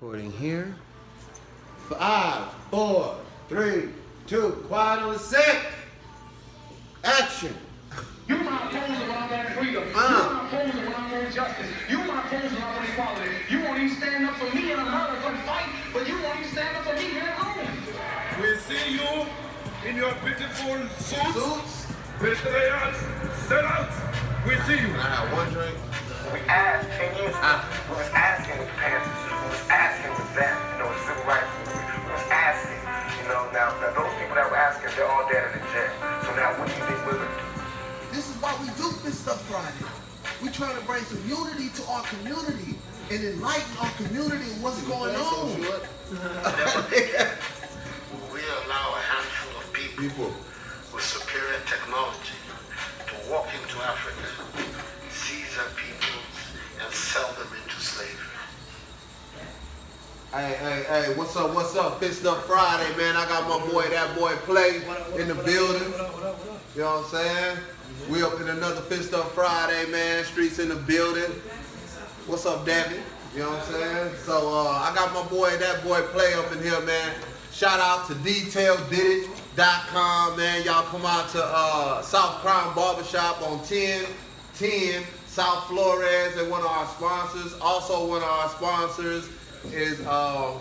Recording here. 5, 4, 3, 2, quiet on the set. Action. You're my opposer when I want freedom. You're my opposer when I want justice. You're my opposer when I want equality. You won't even stand up for me in America and fight, but you won't even stand up for me here at home. We see you in your beautiful suits. Suits. Sell out. We see you. Can I have one drink? We asked 10 years ago, we was asking the Panthers, we was asking the that, the civil rights movement, we was asking, now those people that were asking, they're all dead in the jail. So now what do you think we're going to do? This is why we do Fist Up Friday. We trying to bring some unity to our community and enlighten our community and what's going on. We allow a handful of people with superior technology to walk into Africa, seize our people, and sell them into slavery. Hey, what's up? Fist Up Friday, man. I got my boy, that boy Play in the building. You know what I'm saying? We up in another Fist Up Friday, man. Streets in the building. What's up, Debbie? You know what I'm saying? So I got my boy, that boy Play up in here, man. Shout out to DetailDidIt.com, man. Y'all come out to South Crown Barbershop on 1010 South Flores. They're one of our sponsors. Also one of our sponsors is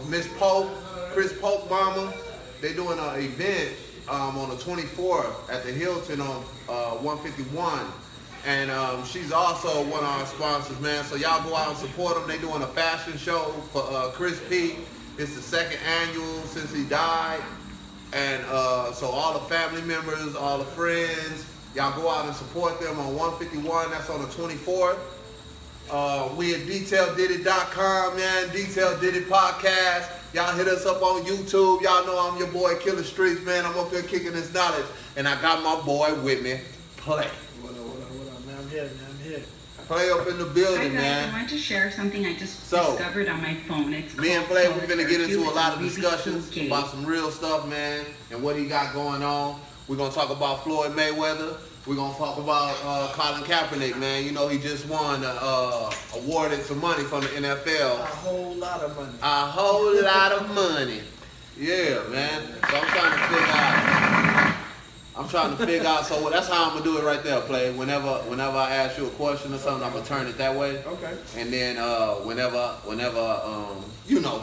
Miss Pope, Chris Pope Mama. They're doing an event on the 24th at the Hilton on 151. And she's also one of our sponsors, man. So y'all go out and support them. They're doing a fashion show for Chris P. It's the second annual since he died. And so all the family members, all the friends, y'all go out and support them on 151. That's on the 24th. We at DetailDidIt.com, man. Detail Did It Podcast. Y'all hit us up on YouTube. Y'all know I'm your boy, Killer Streets, man. I'm up here kicking this knowledge. And I got my boy with me, Play. What up, man? I'm here. Play up in the building, Hi guys, man. I wanted to share something I just discovered on my phone. It's Me and called Play, we're gonna get into a Solitaire lot of Q. It's a discussions really cool game. about some real stuff, man, and what he got going on. We're gonna talk about Floyd Mayweather. We're gonna talk about Colin Kaepernick, man. You know he just won, awarded some money from the NFL. A whole lot of money. A whole lot of money. Yeah, man. So I'm trying to figure out. So that's how I'm gonna do it right there, Play. Whenever I ask you a question or something, I'm gonna turn it that way. Okay. And then whenever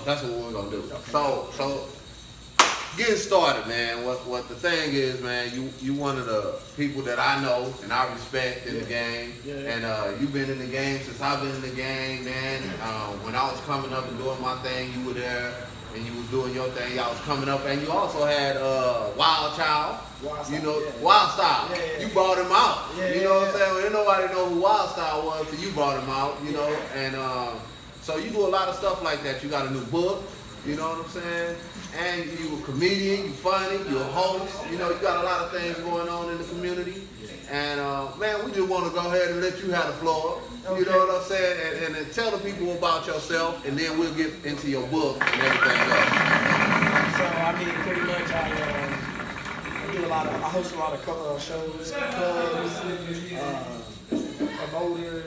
that's what we're gonna do. Okay. So getting started, man. What the thing is, man, you one of the people that I know and I respect in the game. Yeah. And you've been in the game since I've been in the game, man. When I was coming up and doing my thing, you were there and you was doing your thing. Y'all was coming up, and you also had Wild Child. Wild You Style, know, yeah. Wild Style. Yeah. You brought him out. Yeah, You know what I'm yeah. saying? Well, nobody know who Wild Style was till you brought him out. You know, and so you do a lot of stuff like that. You got a new book. You know what I'm saying? And you a comedian, you funny, you a host. You know, you got a lot of things going on in the community. And man, we just want to go ahead and let you have the floor. You know what I'm saying? And then tell the people about yourself, and then we'll get into your book and everything else. So I mean, pretty much I host a lot of shows, clubs, promoter.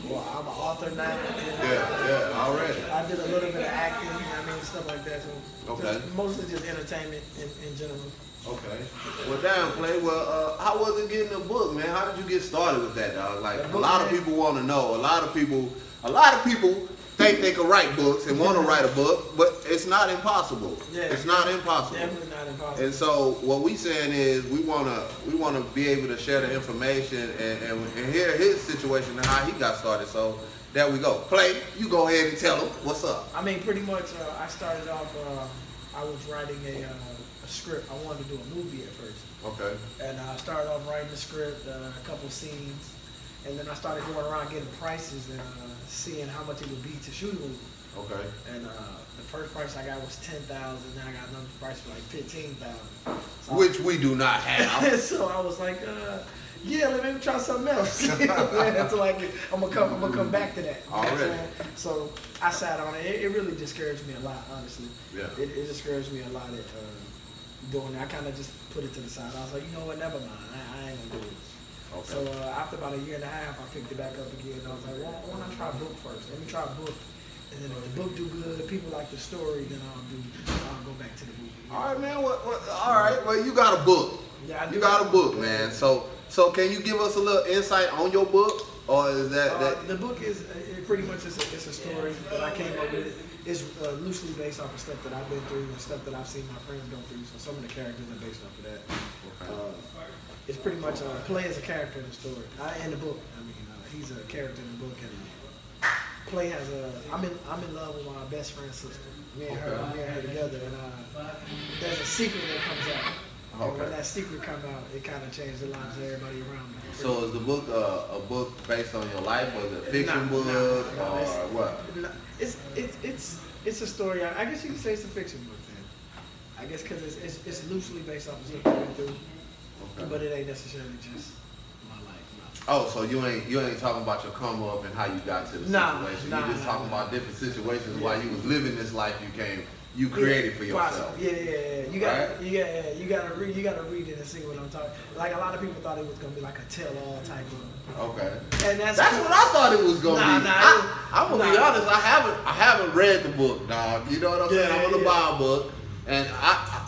Well, I'm an author now. Yeah, already. I did a little bit of acting, stuff like that. So Okay. mostly just entertainment in general. Okay. Well, damn, Play. Well, how was it getting the book, man? How did you get started with that, dog? Like, a lot of people want to know. A lot of people think they can write books and want to write a book, but it's not impossible. Yeah. It's not impossible. Definitely not impossible. And so what we saying is we wanna be able to share the information and hear his situation and how he got started. So there we go. Play. You go ahead and tell him what's up. I mean, pretty much I started off. I was writing a script. I wanted to do a movie at first. Okay. And I started off writing the script, a couple scenes, and then I started going around getting prices and seeing how much it would be to shoot a movie. Okay. And the first price I got was $10,000. Now I got another price for like $15,000. So Which we do not have. so I was like, yeah, let me try something else. Until I'm gonna come back to that. You know what I'm Already. saying? So I sat on it. It really discouraged me a lot, honestly. Yeah. It discouraged me a lot at doing it. I kind of just put it to the side. I was like, you know what, never mind. I ain't gonna do it. Okay. So after about a year and a half, I picked it back up again. And I was like, well, why not try a book first? Let me try a book. And then if the book do good, people like the story, then I'll go back to the movie. All right, man. All right. Well, you got a book. Yeah, I do. You got a book, man. So can you give us a little insight on your book, or is that? The book is pretty much it's a story that I came up with. It's loosely based off of stuff that I've been through and stuff that I've seen my friends go through. So some of the characters are based off of that. Okay. It's pretty much Play is a character in the story. In the book. I mean, he's a character in the book, and Play has I'm in love with my best friend's sister. Me and her together, and there's a secret that comes out. And when that secret comes out, it kind of changed the lives of everybody around me. So is the book a book based on your life, or is it a fiction book, or what? It's a story. I guess you could say it's a fiction book then. I guess because it's loosely based off of stuff I've been through, but it ain't necessarily just my life. No. Oh, so you ain't talking about your come up and how you got to the situation. You're just talking about different situations while you was living this life you created for yourself. Yeah. You gotta read it and see what I'm talking. Like a lot of people thought it was gonna be like a tell-all type of. Okay. And that's what I thought it was gonna be. I'm gonna be honest. I haven't read the book, dog. You know what I'm saying? I'm gonna buy a book, and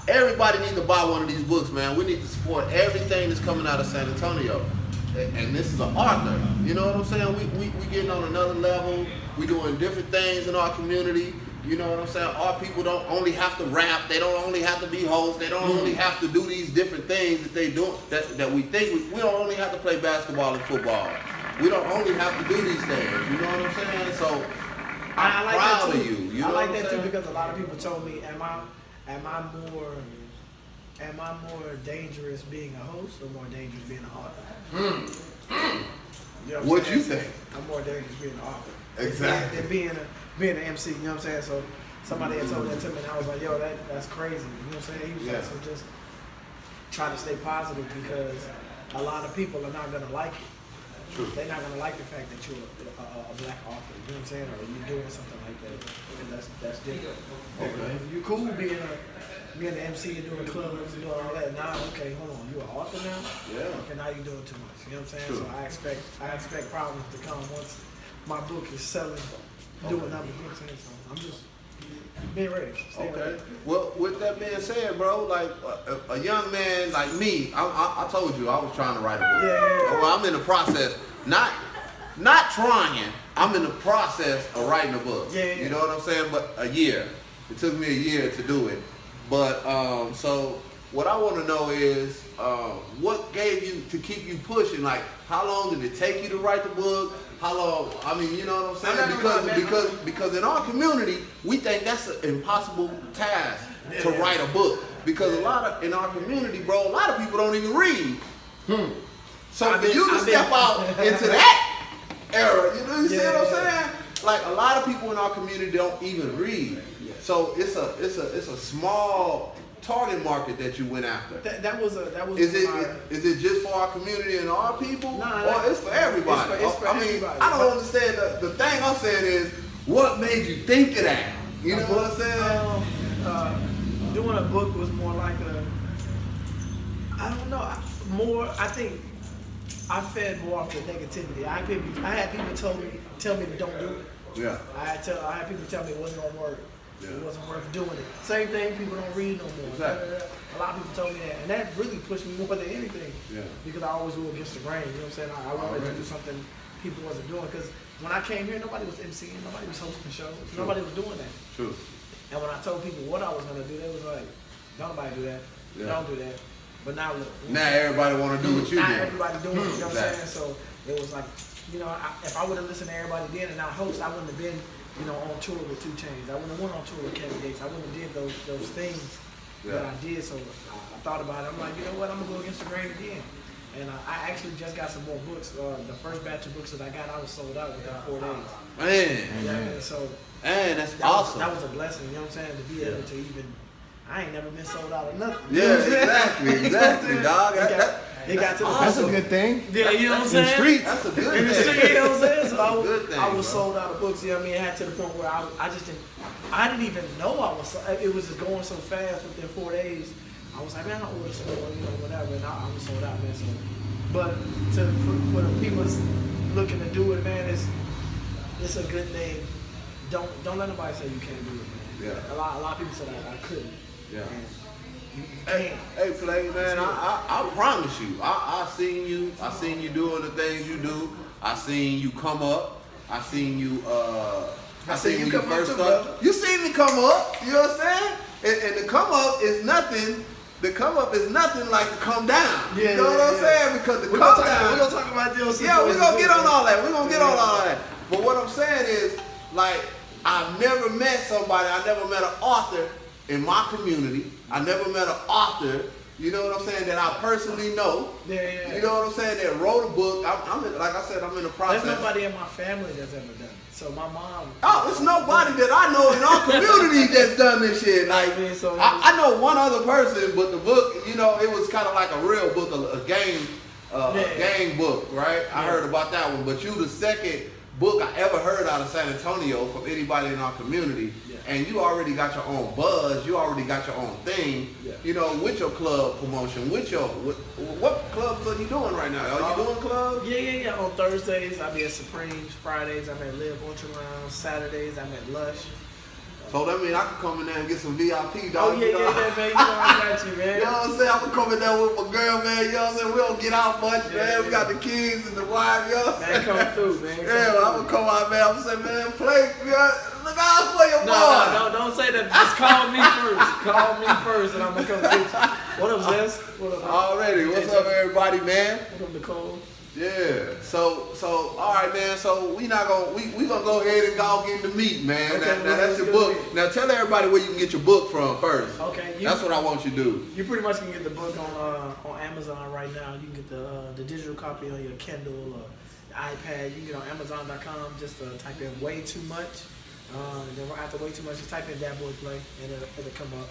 everybody needs to buy one of these books, man. We need to support everything that's coming out of San Antonio. And this is an author. You know what I'm saying? We getting on another level. We doing different things in our community. You know what I'm saying? Our people don't only have to rap. They don't only have to be hosts. They don't only have to do these different things that they do. That we think we don't only have to play basketball and football. We don't only have to do these things. You know what I'm saying? So I'm proud of you. You know I like what that I'm too because a lot of people told me, am I more dangerous being a host or more dangerous being an author? You know what you think? I'm more dangerous being an author. Exactly. Than being an MC, you know what I'm saying? So somebody had told that to me and I was like, yo, that's crazy. You know what I'm saying? He was like, so just try to stay positive because a lot of people are not gonna like it. True. They're not gonna like the fact that you're a black author, you know what I'm saying? Or you're doing something like that. And that's different. Okay. If you're cool being an MC and doing clubs and doing all that, now okay, hold on, you an author now? Yeah. Okay, now you're doing too much. You know what I'm saying? True. So I expect problems to come once my book is selling, doing numbers, you know what I'm saying? So I'm just being ready. Ready. Well, with that being said, bro, like a young man like me, I told you I was trying to write a book. Yeah. Well, I'm in the process, not trying. I'm in the process of writing a book. Yeah. You know what I'm saying? But a year. It took me a year to do it. But so what I want to know is what gave you to keep you pushing? Like, how long did it take you to write the book? How long? I mean, you know what I'm saying? Because in our community, we think that's an impossible task to write a book. Because in our community, bro, a lot of people don't even read. So for you to step out into that era, you see what I'm saying? Like a lot of people in our community don't even read. So it's a small target market that you went after. That was Is it just for our community and our people? Or it's for everybody? It's for everybody. I don't understand. The thing I'm saying is, what made you think of that? You know what I'm saying? Doing a book was more like I don't know. I think I fed more off the negativity. I had people tell me don't do it. Yeah. I had people tell me it wasn't gonna work. Yeah. It wasn't worth doing it. Same thing, people don't read no more. Exactly. A lot of people told me that. And that really pushed me more than anything. Yeah. Because I always go against the grain. You know what I'm saying? I wanted to do something people wasn't doing. Because when I came here, nobody was MCing. Nobody was hosting shows. True. Nobody was doing that. True. And when I told people what I was going to do, they was like, don't nobody do that. Yeah. Don't do that. But now look. Now everybody want to do what you do. Now everybody doing it. You know what I'm Exactly. saying? So it was like, you know, if I would have listened to everybody then and not host, I wouldn't have been, you know, on tour with 2 Chainz. I wouldn't have went on tour with Kevin Gates. I wouldn't have did those things that I did. So I thought about it. I'm like, you know what? I'm gonna go against the grain again. And I actually just got some more books. The first batch of books that I got, I was sold out within 4 days. Man. Yeah, so that's awesome. That was a blessing. You know what I'm saying? To be able to even. I ain't never been sold out of nothing. Yeah, exactly, dog. It got to the awesome. That's a good thing. Yeah, you know what I'm In saying? the streets. That's a good In the thing. street, you know what I'm saying? So Good thing, I was bro. sold out of books, you know what I mean? It had to the point where I didn't even know I was, it was just going so fast within 4 days. I was like, man, I'll order some more, you know, whatever, and I was sold out, man. So, but for the people looking to do it, man, it's a good thing don't let nobody say you can't do it, man. Yeah. A lot of people said I couldn't. Yeah. And you Hey, can't. Play, man, I promise you, I seen you doing the things you do. I seen you come up. I seen you, I seen you come up first too, up. brother. You seen me come up, you know what I'm saying? And the come up is nothing. The come up is nothing like the come down. Yeah, you know what I'm yeah. saying? Because the We're come gonna down. talk about this. Yeah, we're gonna get on all that. We're gonna get on all that. But what I'm saying is, like, I've never met somebody, I never met an author in my community. I never met an author, you know what I'm saying, that I personally know. Yeah. You know what I'm saying, that wrote a book. I'm in, like I said, I'm in the process. There's nobody in my family that's ever done it. So my mom. Oh, it's nobody that I know in our community that's done this shit. Like, I mean, so I know one other person, but the book, you know, it was kind of like a real book, a game book, right? I heard about that one. But you the second book I ever heard out of San Antonio from anybody in our community. Yeah. And you already got your own buzz. You already got your own thing. Yeah. You know, with your club promotion, with your what clubs are you doing right now? Are you doing clubs? Yeah. On Thursdays, I be at Supremes. Fridays, I'm at Live Ultra Lounge. Saturdays, I'm at Lush. So that means I can come in there and get some VIP, dog. Oh, yeah, man. You know I got you, man. You know what I'm saying? I'm gonna come in there with my girl, man. You know what I'm saying? We don't get out much, man. We got the kids and the wife, you know what I'm Man, saying? come through, man. Yeah, I'm gonna come out, man. I'm gonna say, man, play, look out for your boy. No, don't say that. Just call me first. Call me first, and I'm gonna come get you. What up, Zess? What up? Already. What's up, everybody, man? What up, Nicole? Yeah. So, all right, man. So we gonna go ahead and go get the meat, man. Okay, now that's your book. Now tell everybody where you can get your book from first. Okay. That's what I want you to do. You pretty much can get the book on Amazon right now. You can get the digital copy on your Kindle or iPad. You can get it on Amazon.com. Just type in "way too much." Then after "way too much," just type in "that boy play" and it'll come up.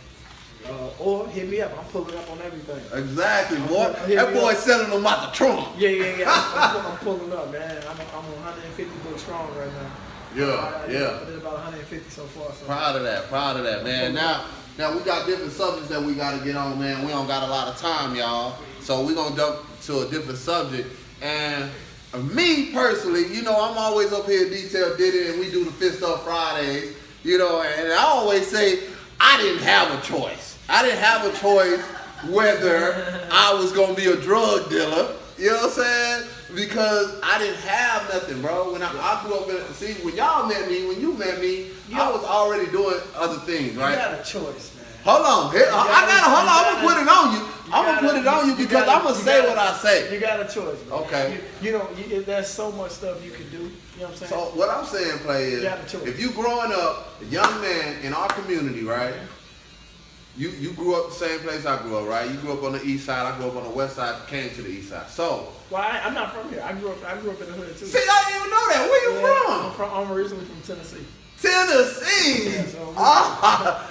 Or hit me up. I'm pulling up on everything. Exactly, boy. That boy selling them out the trunk. Yeah. I'm pulling up, man. I'm 150 books strong right now. Yeah. I did about 150 so far. So. Proud of that, man. Now we got different subjects that we got to get on, man. We don't got a lot of time, y'all. So we gonna jump to a different subject. And me personally, you know, I'm always up here Detail Diddy, and we do the Fist Up Fridays. You know, and I always say I didn't have a choice. I didn't have a choice whether I was gonna be a drug dealer. You know what I'm saying? Because I didn't have nothing, bro. When I grew up when y'all met me, when you met me, I was already doing other things, right? You got a choice, man. Hold on. I'm gonna put it on you. I'm gonna put it on you because I'm gonna say what I say. You got a choice, man. Okay. You know, there's so much stuff you can do. You know what I'm saying? So what I'm saying, Play, is You got a choice. if you growing up, a young man in our community, right? You grew up the same place I grew up, right? You grew up on the east side, I grew up on the west side, came to the east side. So Well, I'm not from here. I grew up in the hood too. see, I didn't even know that. Where you from? I'm originally from Tennessee. Tennessee. Yeah, so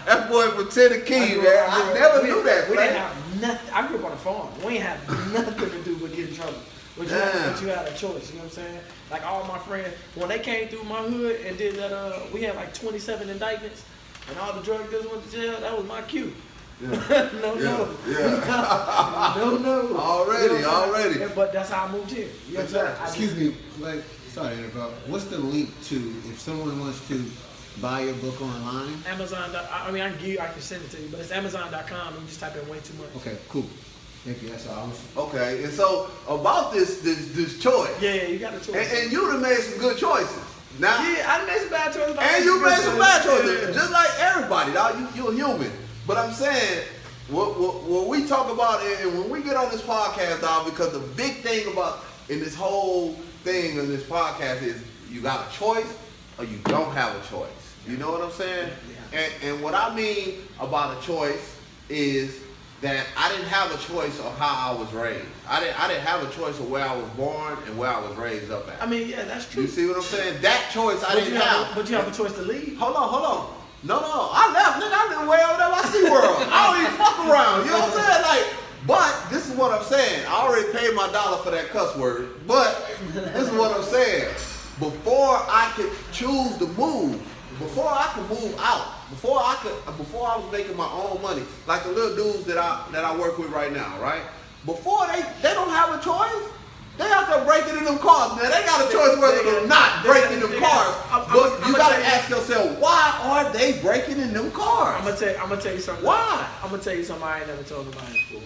That boy from Tennessee, man. I never knew that. We Play. didn't have nothing. I grew up on a farm. We ain't have nothing to do but get in trouble. But you had a choice. You know what I'm saying? Like all my friends, when they came through my hood and did that, we had like 27 indictments, and all the drug dealers went to jail. That was my cue. Yeah. No. Already. But that's how I moved here. You know what I'm saying? Excuse me, like, sorry to interrupt. What's the link to if someone wants to buy your book online? Amazon. I can send it to you, but it's Amazon.com. And you just type in "way too much." Okay, cool. Thank you. That's all. Okay, and so about this choice. Yeah, you got a choice. And you done made some good choices. Now, Yeah, I made some bad choices. and you made some bad choices, Yeah. just like everybody, dog. You're human. But I'm saying, what we talk about, and when we get on this podcast, dog, because the big thing about in this whole thing in this podcast is you got a choice or you don't have a choice. You know what I'm saying? And what I mean about a choice is that I didn't have a choice of how I was raised. I didn't have a choice of where I was born and where I was raised up at. I mean, yeah, that's true. You see what I'm saying? That choice I didn't have. But you have a choice to leave. Hold on. No. I left, nigga. I live way over there by SeaWorld. I don't even fuck around. You know what I'm saying? Like, but this is what I'm saying. I already paid my dollar for that cuss word. But this is what I'm saying. Before I could choose to move, before I could move out, before I was making my own money, like the little dudes that I work with right now, right? Before they don't have a choice. They out there breaking in them cars, man. They got a choice whether to not break in them cars. But you gotta ask yourself, why are they breaking in them cars? I'm gonna tell you something. Why? I'm gonna tell you something I ain't never told nobody in school.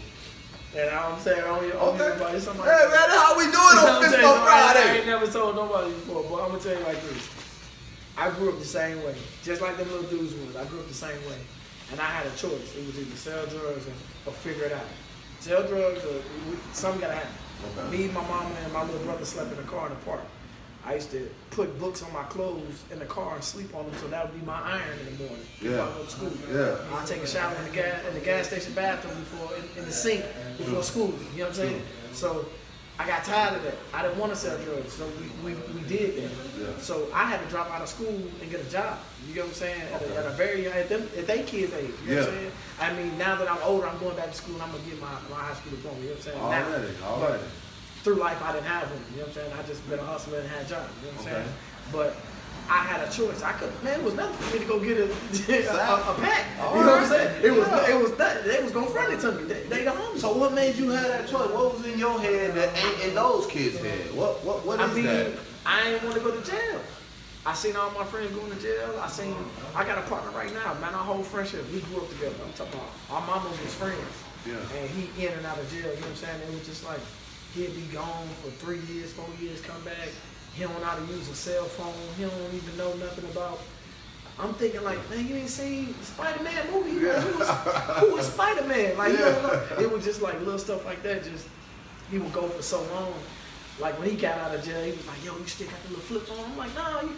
And I'm saying, only everybody, somebody. Hey, man, that's how we do it on Fist Bump I Friday. ain't never told nobody before, but I'm gonna tell you like this. I grew up the same way, just like them little dudes was. I grew up the same way, and I had a choice. It was either sell drugs or figure it out. Sell drugs or something gotta happen. Okay. Me, my mama, and my little brother slept in the car in the park. I used to put books on my clothes in the car and sleep on them, so that would be my iron in the morning before I go to school. Yeah. I take a shower in the gas station bathroom before in the sink before school. You know what I'm saying? So I got tired of that. I didn't want to sell drugs, so we did that. Yeah. So I had to drop out of school and get a job. You get what I'm saying? At a very young, at they kids' age. You know what I'm saying? I mean, now that I'm older, I'm going back to school and I'm gonna get my high school diploma. You know what I'm saying? Already. Through life, I didn't have one. You know what I'm saying? I just been a hustler and had a job. You know what I'm saying? But I had a choice. I could, man, it was nothing for me to go get a pack. You know what I'm saying? It was nothing. They was gonna front it to me. They the homies. So what made you have that choice? What was in your head that ain't in those kids' head? What is that? I ain't want to go to jail. I seen all my friends going to jail. I got a partner right now, man. Our whole friendship, we grew up together. I'm talking about our mamas was friends. Yeah. And he in and out of jail, you know what I'm saying? It was just like, he'd be gone for 3 years, 4 years, come back. He don't know how to use a cell phone. He don't even know nothing about. I'm thinking like, man, you ain't seen the Spider-Man movie? Yeah. Who was Spider-Man? Like, you know, it was just like little stuff like that. Just, he would go for so long. Like when he got out of jail, he was like, yo, you still got the little flip phone? I'm like, nah, you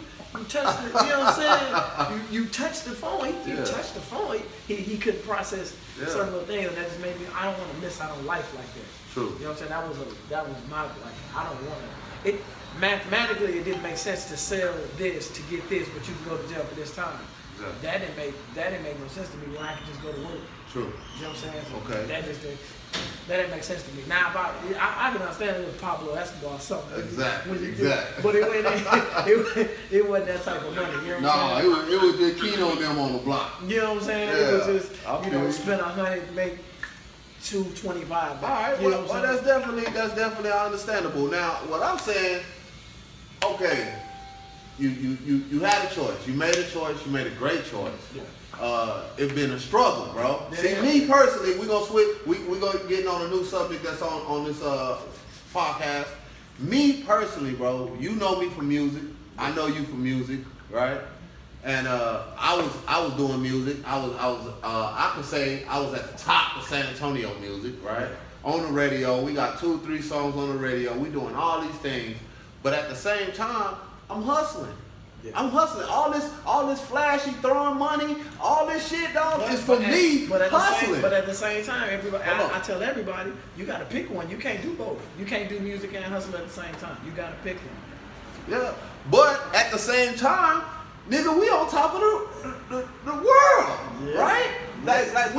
touched it, you know what I'm saying? You touched the phone, he touched the phone. He couldn't process certain little things, and that just made me, I don't want to miss out on life like that. True. You know what I'm saying? That was my, like, I don't want to. Mathematically, it didn't make sense to sell this to get this, but you can go to jail for this time. Exactly. That didn't make no sense to me when I could just go to work. True. You know what I'm saying? So okay. That didn't make sense to me. Now, if I can understand it was Pablo Escobar or something. Exactly. But it wasn't that type of money. You know what I'm saying? It was just Keno and them on the block. You know what I'm saying? Yeah. It was just, spend 100, make 225. All right. You know Well, that's definitely understandable. Now, what I'm saying, okay, you had a choice. You made a choice. You made a great choice. Yeah. It's been a struggle, bro. Yeah. See, me personally, we're gonna switch. We're gonna get on a new subject that's on this podcast. Me personally, bro, you know me from music. I know you from music, right? And I was doing music. I could say I was at the top of San Antonio music, right? On the radio, we got 2-3 songs on the radio. We doing all these things, but at the same time, I'm hustling. Yeah. I'm hustling. All this flashy, throwing money, all this shit, dog, is for me hustling. But at the same time, everybody, I tell everybody, you got to pick one. You can't do both. You can't do music and hustle at the same time. You got to pick one. Yeah, but at the same time, nigga, we on top of the world, right? Like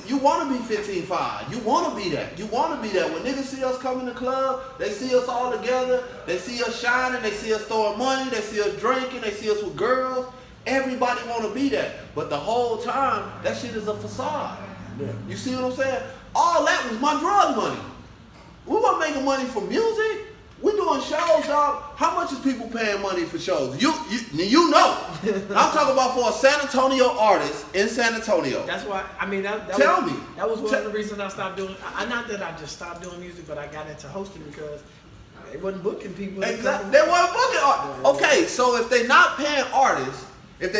you want to be 15-5. You want to be that. You want to be that. When niggas see us come in the club, they see us all together. They see us shining. They see us throwing money. They see us drinking. They see us with girls. Everybody want to be that. But the whole time, that shit is a facade. Yeah. You see what I'm saying? All that was my drug money. We weren't making money from music. We doing shows, dog. How much is people paying money for shows? You know. I'm talking about for a San Antonio artist in San Antonio. That's why, I mean, that was one of the reasons I stopped doing, not that I just stopped doing music, but I got into hosting because they wasn't booking people. Exactly. They wasn't booking artists. Okay, so if they're not paying artists in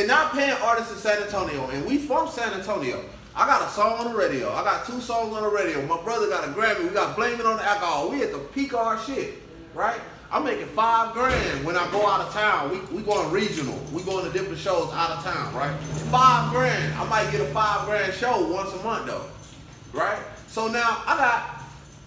San Antonio, and we from San Antonio, I got a song on the radio. I got 2 songs on the radio. My brother got a Grammy. We got Blame It on the Alcohol. We at the peak of our shit. Right? I'm making $5 grand when I go out of town. We going regional. We going to different shows out of town, right? $5 grand. I might get a $5 grand show once a month though. Right? So now I got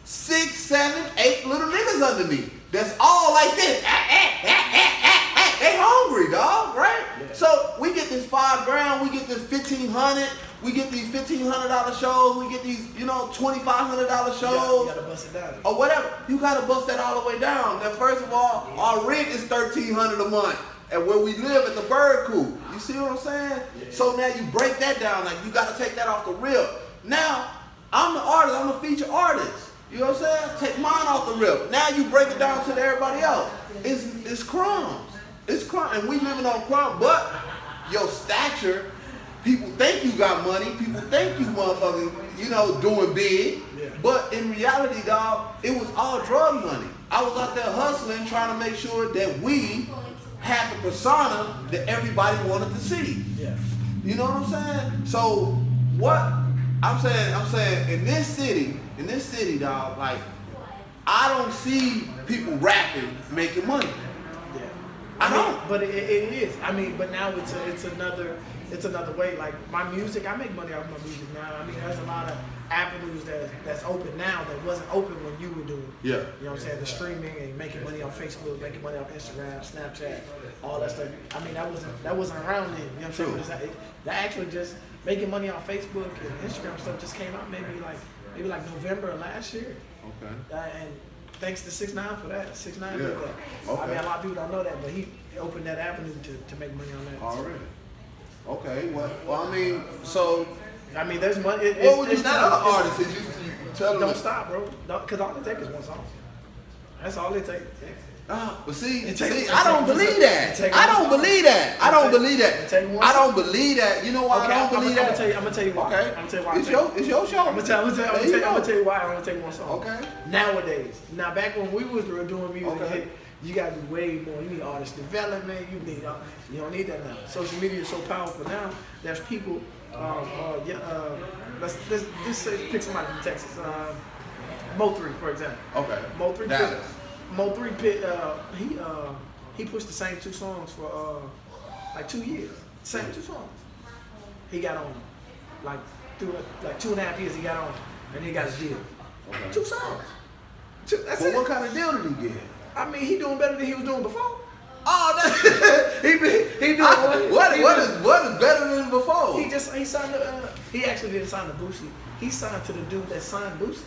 6, 7, 8 little niggas under me. That's all like this. They hungry, dog, right? Yeah. So we get this $5 grand, we get this $1,500. We get these $1,500 shows. We get these, $2,500 shows. You gotta bust it down. Or whatever. You gotta bust that all the way down. Now, first of all, our rent is $1,300 a month, and where we live at the Bird Coop. You see what I'm saying? Yeah. So now you break that down. Like you gotta take that off the rip. Now, I'm the artist. I'm a feature artist. You know what I'm saying? Take mine off the rip. Now you break it down to everybody else. It's crumbs. It's crumbs. And we living on crumbs. But your stature, people think you got money. People think you motherfucking, you know, doing big. Yeah. But in reality, dog, it was all drug money. I was out there hustling, trying to make sure that we had the persona that everybody wanted to see. Yeah. You know what I'm saying? So what I'm saying in this city, dog, like I don't see people rapping making money. Yeah. I don't. But it is. I mean, but now it's another way. Like my music, I make money off my music now. I mean, there's a lot of avenues that's open now that wasn't open when you were doing. Yeah. You know what I'm saying? The streaming and making money on Facebook, making money off Instagram, Snapchat, all that stuff. I mean, that wasn't around then. You know what I'm saying? That actually just making money on Facebook and Instagram stuff just came out maybe like November of last year. Okay. And thanks to 6ix9ine for that. 6ix9ine Yeah. did that. Okay. I mean, a lot of people don't know that, but he opened that avenue to make money on that. Already. Okay. Well, I mean, so I mean, there's money. what would you it's tell not other artists if you tell them? Don't stop, bro. Because all it takes is one song. That's all it takes. But see, It take- I don't it take- believe it that. take I one don't song. believe that. I don't It take- believe it that. take one I don't song. believe that. You know why I don't believe that? I'm gonna tell you why. Okay. I'm gonna tell you why. It's your show. I'm gonna tell you why. I'm gonna tell you one song. Okay. Nowadays, now back when we was doing music, Okay. hey, you gotta do way more. You need artist development. You don't need that now. Social media is so powerful now. There's people. Let's say pick somebody from Texas. Mo3, for example. Okay. Mo3. Dallas. Mo3. He pushed the same 2 songs for like 2 years. Same 2 songs. He got on like through like 2.5 years. He got on, and he got his deal. Okay. 2 songs. That's But it. what kind of deal did he get? I mean, he doing better than he was doing before. Oh, that's He doing what is better than before? He signed to, he actually didn't sign to Boosie. He signed to the dude that signed Boosie.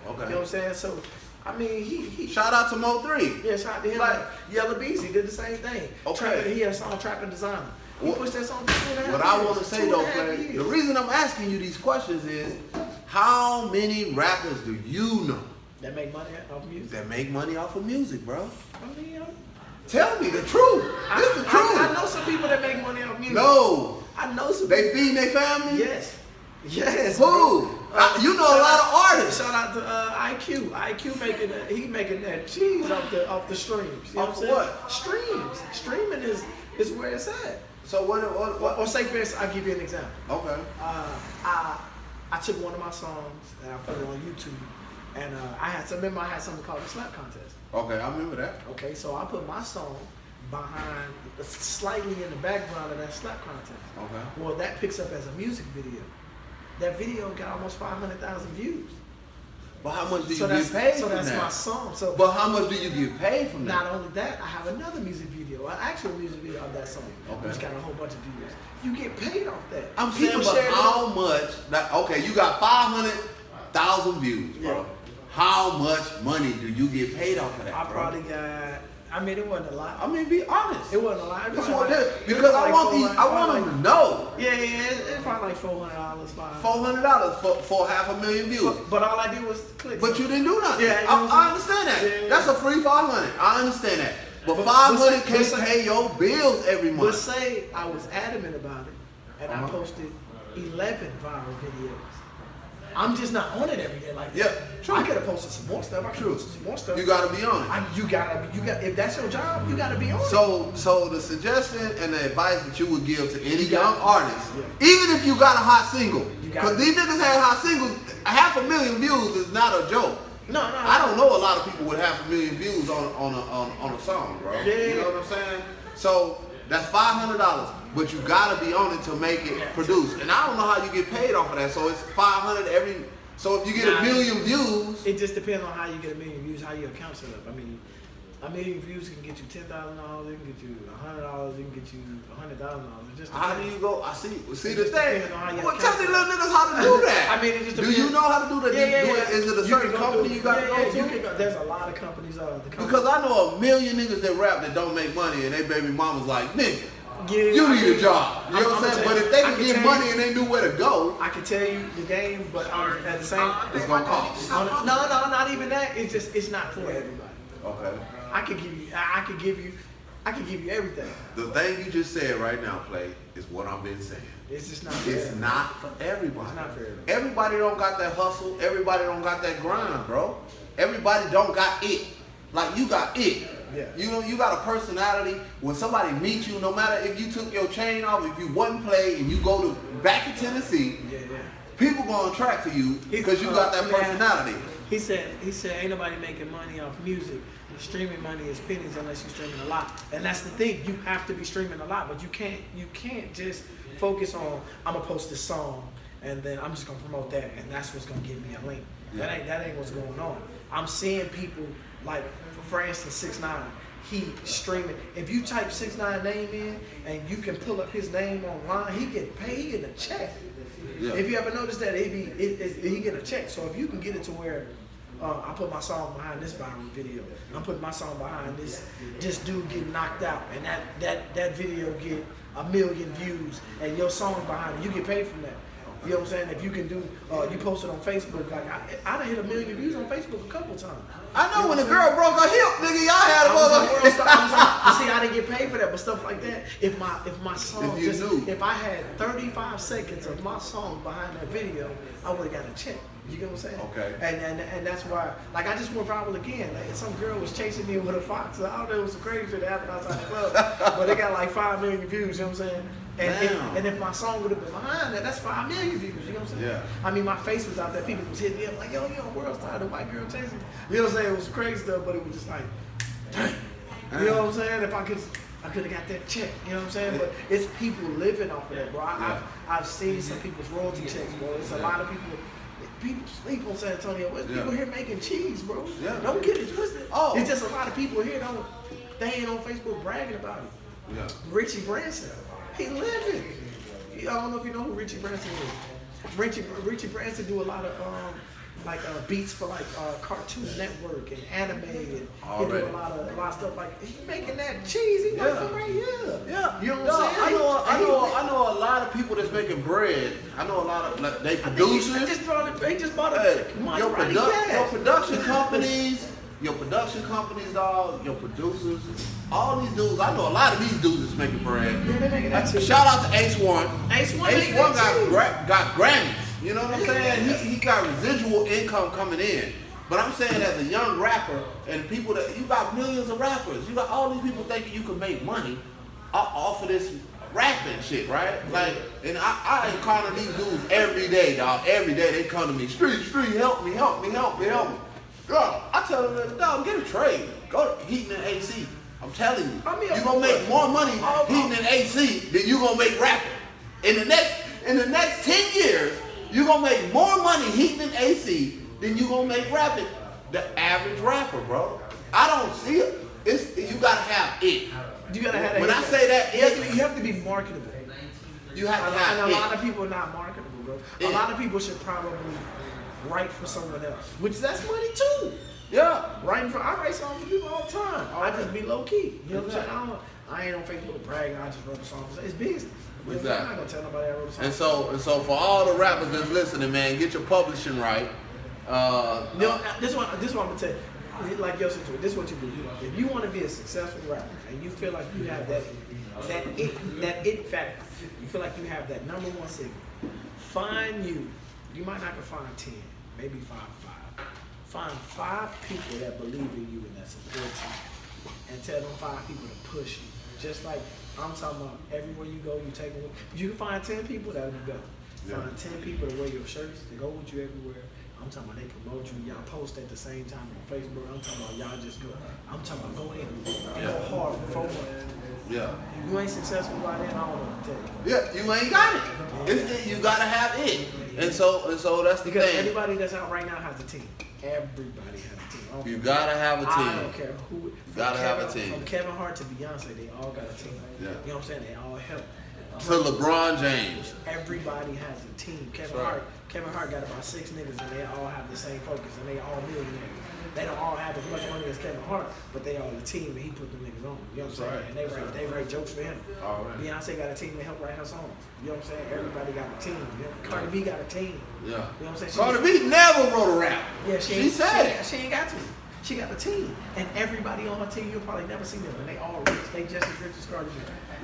Okay. You know what I'm saying? So, I mean, he Shout out to Mo3. yeah, shout out to him. Like Yella Beezy did the same thing. Okay. He had a song Trapping Designer. He What- pushed that song for 2.5 years. What I want to say though, 2.5 Clay, years. the reason I'm asking you these questions is, how many rappers do you know That make money off music. that make money off of music, bro? I mean, Tell me the truth. It's the truth. I know some people that make money off music. No, I know some they people. feed their family. Yes. Yes. Who? bro. You know a lot of artists. Shout out to IQ. IQ making that cheese off the streams. You know Off what I'm saying? what? Streams. Streaming is where it's at. So what? Or say for instance, I'll give you an example. Okay. I took one of my songs and I put it on YouTube, and I had something called the Slap Contest. Okay, I remember that. Okay, so I put my song behind, slightly in the background of that Slap Contest. Okay. Well, that picks up as a music video. That video got almost 500,000 views. But how much do you So get paid so from that's that? my song. So But how much do you get paid from that? not only that, I have another music video, an actual music video of that song, Okay. which got a whole bunch of views. You get paid off that. I'm saying, but share it how on- much? Okay, you got 500,000 views, bro. Yeah. How much money do you get paid off of that, I bro? probably got. I mean, it wasn't a lot. I mean, be honest. It wasn't a lot. It That's probably what it like- is. Because I want these. I probably want them to know. Yeah, it's probably like $400. $400 for 500,000 views. But all I did was click. But you didn't do nothing. Yeah, I understand that. Yeah. That's a free 500. I understand that. But But 500 can't say- pay your bills every But month. say I was adamant about it, and I Uh-huh. posted 11 viral videos. I'm just not on it every day like that. Yeah, true. I could have posted some more stuff. I could True. have posted some more stuff. You gotta be on it. You got. If that's your job, you gotta be on it. So the suggestion and the advice that you would give to any You got- young artist, Yeah. even if you got a hot single, You got because these niggas had hot singles, 500,000 views is not a joke. No. I don't know a lot of people with 500,000 views on a song, bro. Yeah. You know what I'm saying? So that's $500, but you gotta be on it to make it produce. And I don't know how you get paid off of that. So it's 500 every. So if you get Nah. 1 million views, It just depends on how you get 1 million views, how your account set up. I mean, 1 million views can get you $10,000. It can get you $100. It can get you $100,000. It just how do depends. you go? See It the just thing. depends on how your Well, tell account these set little niggas how to do that. I mean, it just Do depends. you know how to do that? Yeah. Is it a You certain can go company through- you got to go you to? can go. There's a lot of companies. Because I know a million niggas that rap that don't make money and they baby mama's like, nigga, Yeah, you I need mean, a job. You know what I'm I'ma saying? tell But if they I can can give get tell money you- and they knew where to go, I can tell you the game, but at the same, it's gonna cost. no, not even that. It's not for everybody. Okay. I could give you everything. The thing you just said right now, Play, is what I've been saying. It's just not. For It's everybody. not for everybody. It's not for everybody. Everybody don't got that hustle. Everybody don't got that grind, bro. Everybody don't got it. Like you got it. Yeah. You know, you got a personality. When somebody meets you, no matter if you took your chain off, if you wasn't Play and you go to back in Tennessee, Yeah. people gonna attract to you because you got that personality. He said, ain't nobody making money off music. Streaming money is pennies unless you're streaming a lot. And that's the thing. You have to be streaming a lot, but you can't just focus on I'm gonna post this song and then I'm just gonna promote that and that's what's gonna give me a link. Yeah. That ain't what's going on. I'm seeing people like, for instance, 6ix9ine. He streaming. If you type 6ix9ine name in and you can pull up his name online, he get paid. He get a check. Yeah. If you ever notice that, he get a check. So if you can get it to where I put my song behind this viral video, I'm putting my song behind this dude getting knocked out, and that video get 1 million views, and your song behind it, you get paid from that. You know what I'm saying? If you can do, you post it on Facebook. Like I done hit 1 million views on Facebook a couple times. I know when the girl broke her hip, nigga, y'all had a motherfucker. See, I didn't get paid for that, but stuff like that. If my song, if I had 35 seconds of my song behind that video, I would have got a check. You get what I'm saying? Okay. And that's why, like, I just went viral again. Like, some girl was chasing me with a fox. I don't know, it was some crazy shit that happened outside the club, but it got like 5 million views. You know what I'm saying? And if my song would have been behind that, that's 5 million views. You know what I'm saying? Yeah. I mean, my face was out there. People was hitting me up like, yo, world star, the white girl chasing me. You know what I'm saying? It was crazy stuff, but it was just like, dang. You know what I'm saying? If I could have got that check. You know what I'm saying? But it's people living off of that, bro. I've seen some people's royalty checks, bro. It's a lot of people. People sleep on San Antonio. There's people here making cheese, bro. Yeah. Don't get it twisted. Oh. It's just a lot of people here they ain't on Facebook bragging about it. Yeah. Richie Branson, he living. I don't know if you know who Richie Branson is. Richie Branson do a lot of beats for like Cartoon Network and anime, and he do a lot of stuff like he making that cheese. He working right here. Yeah, you know what I'm saying? I know a lot of people that's making bread. I know a lot of like, they producers. They just bought a Your production companies, dog. Your producers, all these dudes. I know a lot of these dudes that's making bread. Yeah, they making that cheese. Shout out to Ace One. Ace One got Grammys. You know what I'm saying? He got residual income coming in. But I'm saying as a young rapper, and people that you got millions of rappers, you got all these people thinking you can make money off of this rapping shit, right? Like, and I encounter these dudes every day, dog. Every day they come to me, street, help me. Girl, I tell them, dog, get a trade. Go to heating and AC. I'm telling you, you're gonna make more money heating and AC than you gonna make rapping. In the next 10 years, you're gonna make more money heating and AC than you gonna make rapping. The average rapper, bro. I don't see it. You gotta have it. You gotta have that. When I say that, you have to be marketable. You have to have and it. a lot of people are not marketable, bro. A lot of people should probably write for someone else, which that's money too. Yeah. I write songs for people all the time. I just be low key. You know what I'm saying? I ain't on Facebook bragging. I just wrote a song. It's business. Exactly. I'm not gonna tell nobody I wrote a song. And so for all the rappers that's listening, man, get your publishing right. This one I'm gonna tell you. Like your situation, this is what you do. If you want to be a successful rapper and you feel like you have that it factor, you feel like you have that number one signal, find you might not can find 10, maybe five. Find 5 people that believe in you and that support you, and tell them 5 people to push you. Just like I'm talking about, everywhere you go, you take them. If you can find 10 people, that'll be better. Find 10 people to wear your shirts, to go with you everywhere. I'm talking about they promote you, y'all post at the same time on Facebook. I'm talking about y'all just go. I'm talking about go in and go hard for 4 months. Yeah. You ain't successful by then, I don't know what to tell you. Yeah, you ain't got it. You gotta have it. And so that's the because thing. everybody that's out right now has a team. Everybody has a team. You gotta have a team. I don't care who. You gotta have a team. From Kevin Hart to Beyonce, they all got a team. Yeah. You know what I'm saying? They all help. To LeBron James. everybody has a team. Kevin Right. Hart got about 6 niggas and they all have the same focus and they all millionaires. They don't all have as much money as Kevin Hart, but they all a team and he put them niggas on. You know what I'm saying? That's And they write jokes for him. All right. Beyonce got a team to help write her songs. You know what I'm saying? Everybody got a team. You know? Cardi B got a team. Yeah. You know what I'm saying? Cardi B never wrote a rap. Yeah, She said it. She ain't got to. She got a team, and everybody on her team, you'll probably never see them, and they all rich. They just as rich as Cardi B.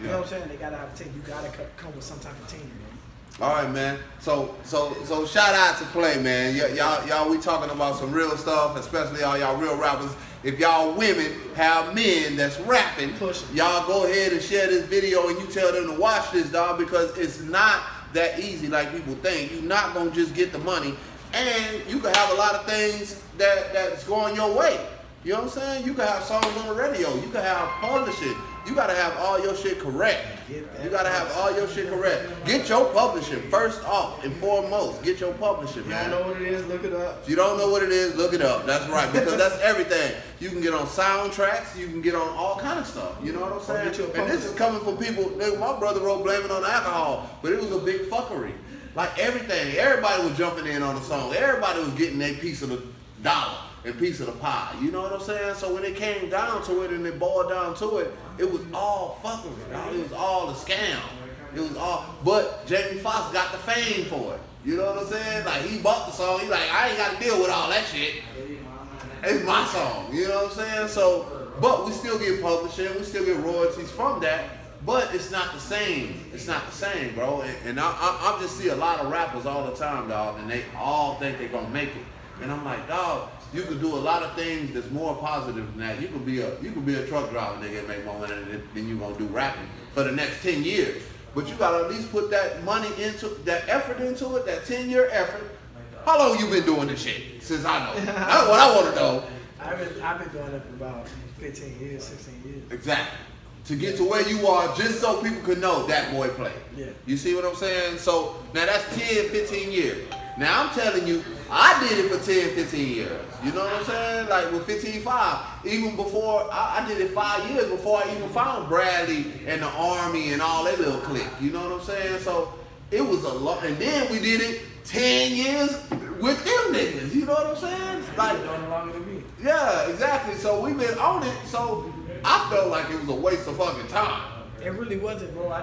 You know what I'm saying? They gotta have a team. You gotta come with some type of team, man. All right, man. So shout out to Play, man. Y'all, we talking about some real stuff, especially all y'all real rappers. If y'all women have men that's rapping, y'all go ahead and share this video and you tell them to watch this, dog, because it's not that easy like people think. You're not gonna just get the money, and you can have a lot of things that's going your way. You know what I'm saying? You can have songs on the radio. You can have publishing. You gotta have all your shit correct. You gotta have all your shit correct. Get your publishing first off and foremost. Get your publishing, man. If you don't know what it is, look it up. If you don't know what it is, look it up. That's right, because that's everything. You can get on soundtracks. You can get on all kind of stuff. You know what I'm saying? And this is coming from people. Nigga, my brother wrote "Blame It on Alcohol," but it was a big fuckery. Like everything, everybody was jumping in on the song. Everybody was getting their piece of the dollar and piece of the pie. You know what I'm saying? So when it came down to it and it boiled down to it, it was all fuckery, dog. It was all a scam. It was all, but Jamie Foxx got the fame for it. You know what I'm saying? Like he bought the song. He like, I ain't got to deal with all that shit. It's my song. You know what I'm saying? So, but we still get publishing. We still get royalties from that. But it's not the same. It's not the same, bro. And I just see a lot of rappers all the time, dog, and they all think they're gonna make it. And I'm like, dog, you could do a lot of things that's more positive than that. You could be a truck driver, nigga, and make more money than you gonna do rapping for the next 10 years. But you gotta at least put that money into that effort into it, that 10-year effort. How long you been doing this shit? Since I know. That's what I want to know. I've been doing it for about 15 years, 16 years. Exactly. To get to where you are, just so people could know that boy played. Yeah. You see what I'm saying? So now that's 10, 15 years. Now I'm telling you, I did it for 10, 15 years. You know what I'm saying? Like with 15-5. Even before, I did it 5 years before I even found Bradley and the Army and all that little clique. You know what I'm saying? So it was a lot. And then we did it 10 years with them niggas. You know what I'm saying? Like, You're doing it longer than me. yeah, exactly. So we've been on it. So I felt like it was a waste of fucking time. It really wasn't, bro. I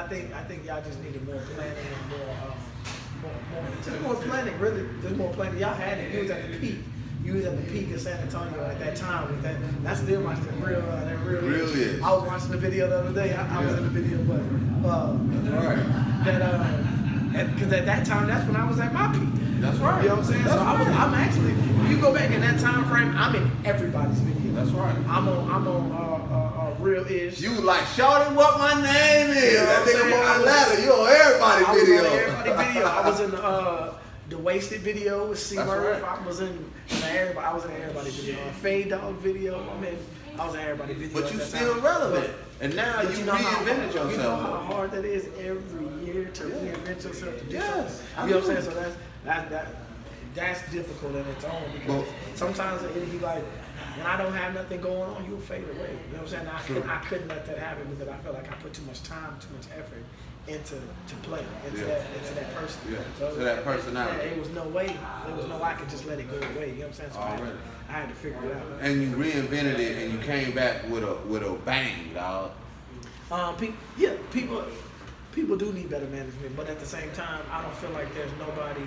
think y'all just needed more planning and more planning. Really, just more planning. Y'all had it. You was at the peak. You was at the peak of San Antonio at that time with that. That's still my real. Really is. I was watching the video the other day. I was in the video, but Right. because at that time, that's when I was at my peak. That's right. You know what I'm saying? That's So right. I'm actually, when you go back in that time frame, I'm in everybody's video. That's right. I'm on Real Ish. You was like, shorty, what my name is. You know That what I'm nigga saying? on the ladder. You on everybody's I was video. on everybody's video. I was in the Wasted video with C That's Murph. right. I was in everybody's video. Fade Dog video. I was in everybody's video. But at you that still time. relevant. And now But you know how reinvented hard- yourself. You know how hard that is every year to reinvent yourself to do Yes, something. You know what I'm saying? So that's difficult in its own because sometimes it'll be like, when I don't have nothing going on, you'll fade away. You know what I'm saying? I couldn't let that happen because I felt like I put too much time, too much effort into that person. Yeah, So to that personality. Yeah, there was no way I could just let it go away. You know what I'm saying? So Already. I had to figure it out. And you reinvented it and you came back with a bang, dog. People do need better management, but at the same time, I don't feel like there's nobody.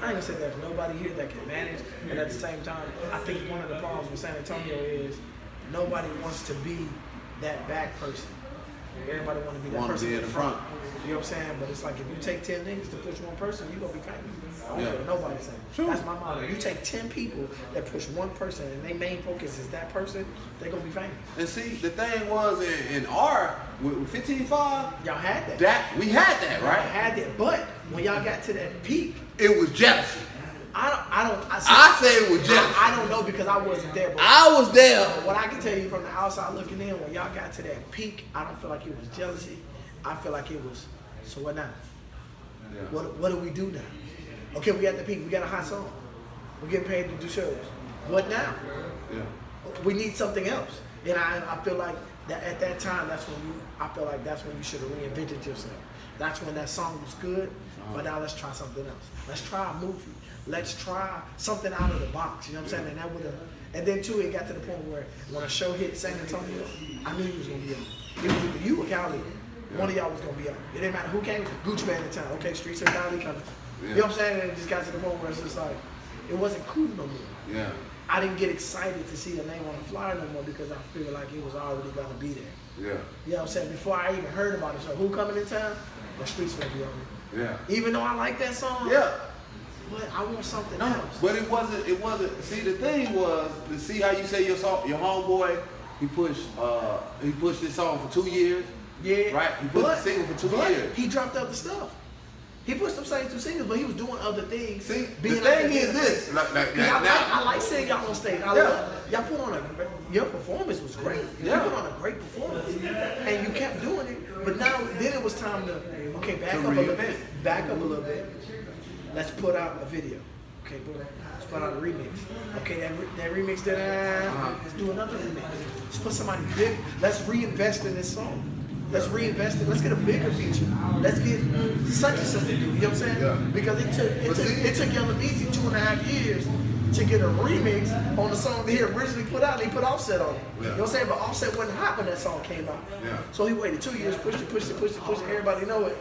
I ain't gonna say there's nobody here that can manage, but at the same time, I think one of the problems with San Antonio is nobody wants to be that back person. Everybody want to be that Wanna person be in in the front. front. You know what I'm saying? But it's like if you take 10 niggas to push one person, you're gonna be famous. I don't Yeah. care what nobody saying. True. That's my motto. You take 10 people that push one person and their main focus is that person, they're gonna be famous. And see, the thing was in our with 15-5, Y'all had that. that we had that, Y'all right? had that. But when y'all got to that peak, It was jealousy. I say it was jealousy. I don't know because I wasn't there. But I was there. what I can tell you from the outside looking in, when y'all got to that peak, I don't feel like it was jealousy. I feel like it was, so what now? Yeah. What do we do now? Okay, we at the peak. We got a hot song. We're getting paid to do shows. What now? Yeah. We need something else. And I feel like that at that time, I feel like that's when you should have reinvented yourself. That's when that song was good. But now let's try something else. Let's try a movie. Let's try something out of the box. You know what I'm saying? And that would have. And then too, it got to the point where when a show hit San Antonio, I knew he was gonna be on. It was either you or Cali. One of y'all was gonna be on. It didn't matter who came. Gucci Mane in town. Okay, Streets of Cali coming. You know what I'm saying? And it just got to the point where it's just like, it wasn't cool no more. Yeah. I didn't get excited to see the name on the flyer no more because I feel like it was already gonna be there. Yeah. You know what I'm saying? Before I even heard about it, so who coming in town? The Streets gonna be on it. Yeah. Even though I like that song. Yeah. But I want something No, else. but it wasn't. See, the thing was, to see how you say your homeboy, he pushed this song for 2 years. Yeah. Right? He pushed the single for 2 years. He dropped other stuff. He pushed them same 2 singles, but he was doing other things. See, being the thing is this. I like seeing y'all on stage. Y'all put on your performance was great. Yeah. You put on a great performance, and you kept doing it. But then it was time to back up a little bit. Back up a little bit. Let's put out a video. Okay, boom. Let's put out a remix. Okay, that remix let's do another remix. Let's put somebody big. Let's reinvest in this song. Let's reinvest it. Let's get a bigger feature. Let's get such and such to do. You know what I'm saying? Yeah. Because it took Yella Beezy 2.5 years to get a remix on the song that he originally put out. And he put Offset on it. Yeah. You know what I'm saying? But Offset wasn't hot when that song came out. Yeah. So he waited 2 years, pushed it. Everybody know it.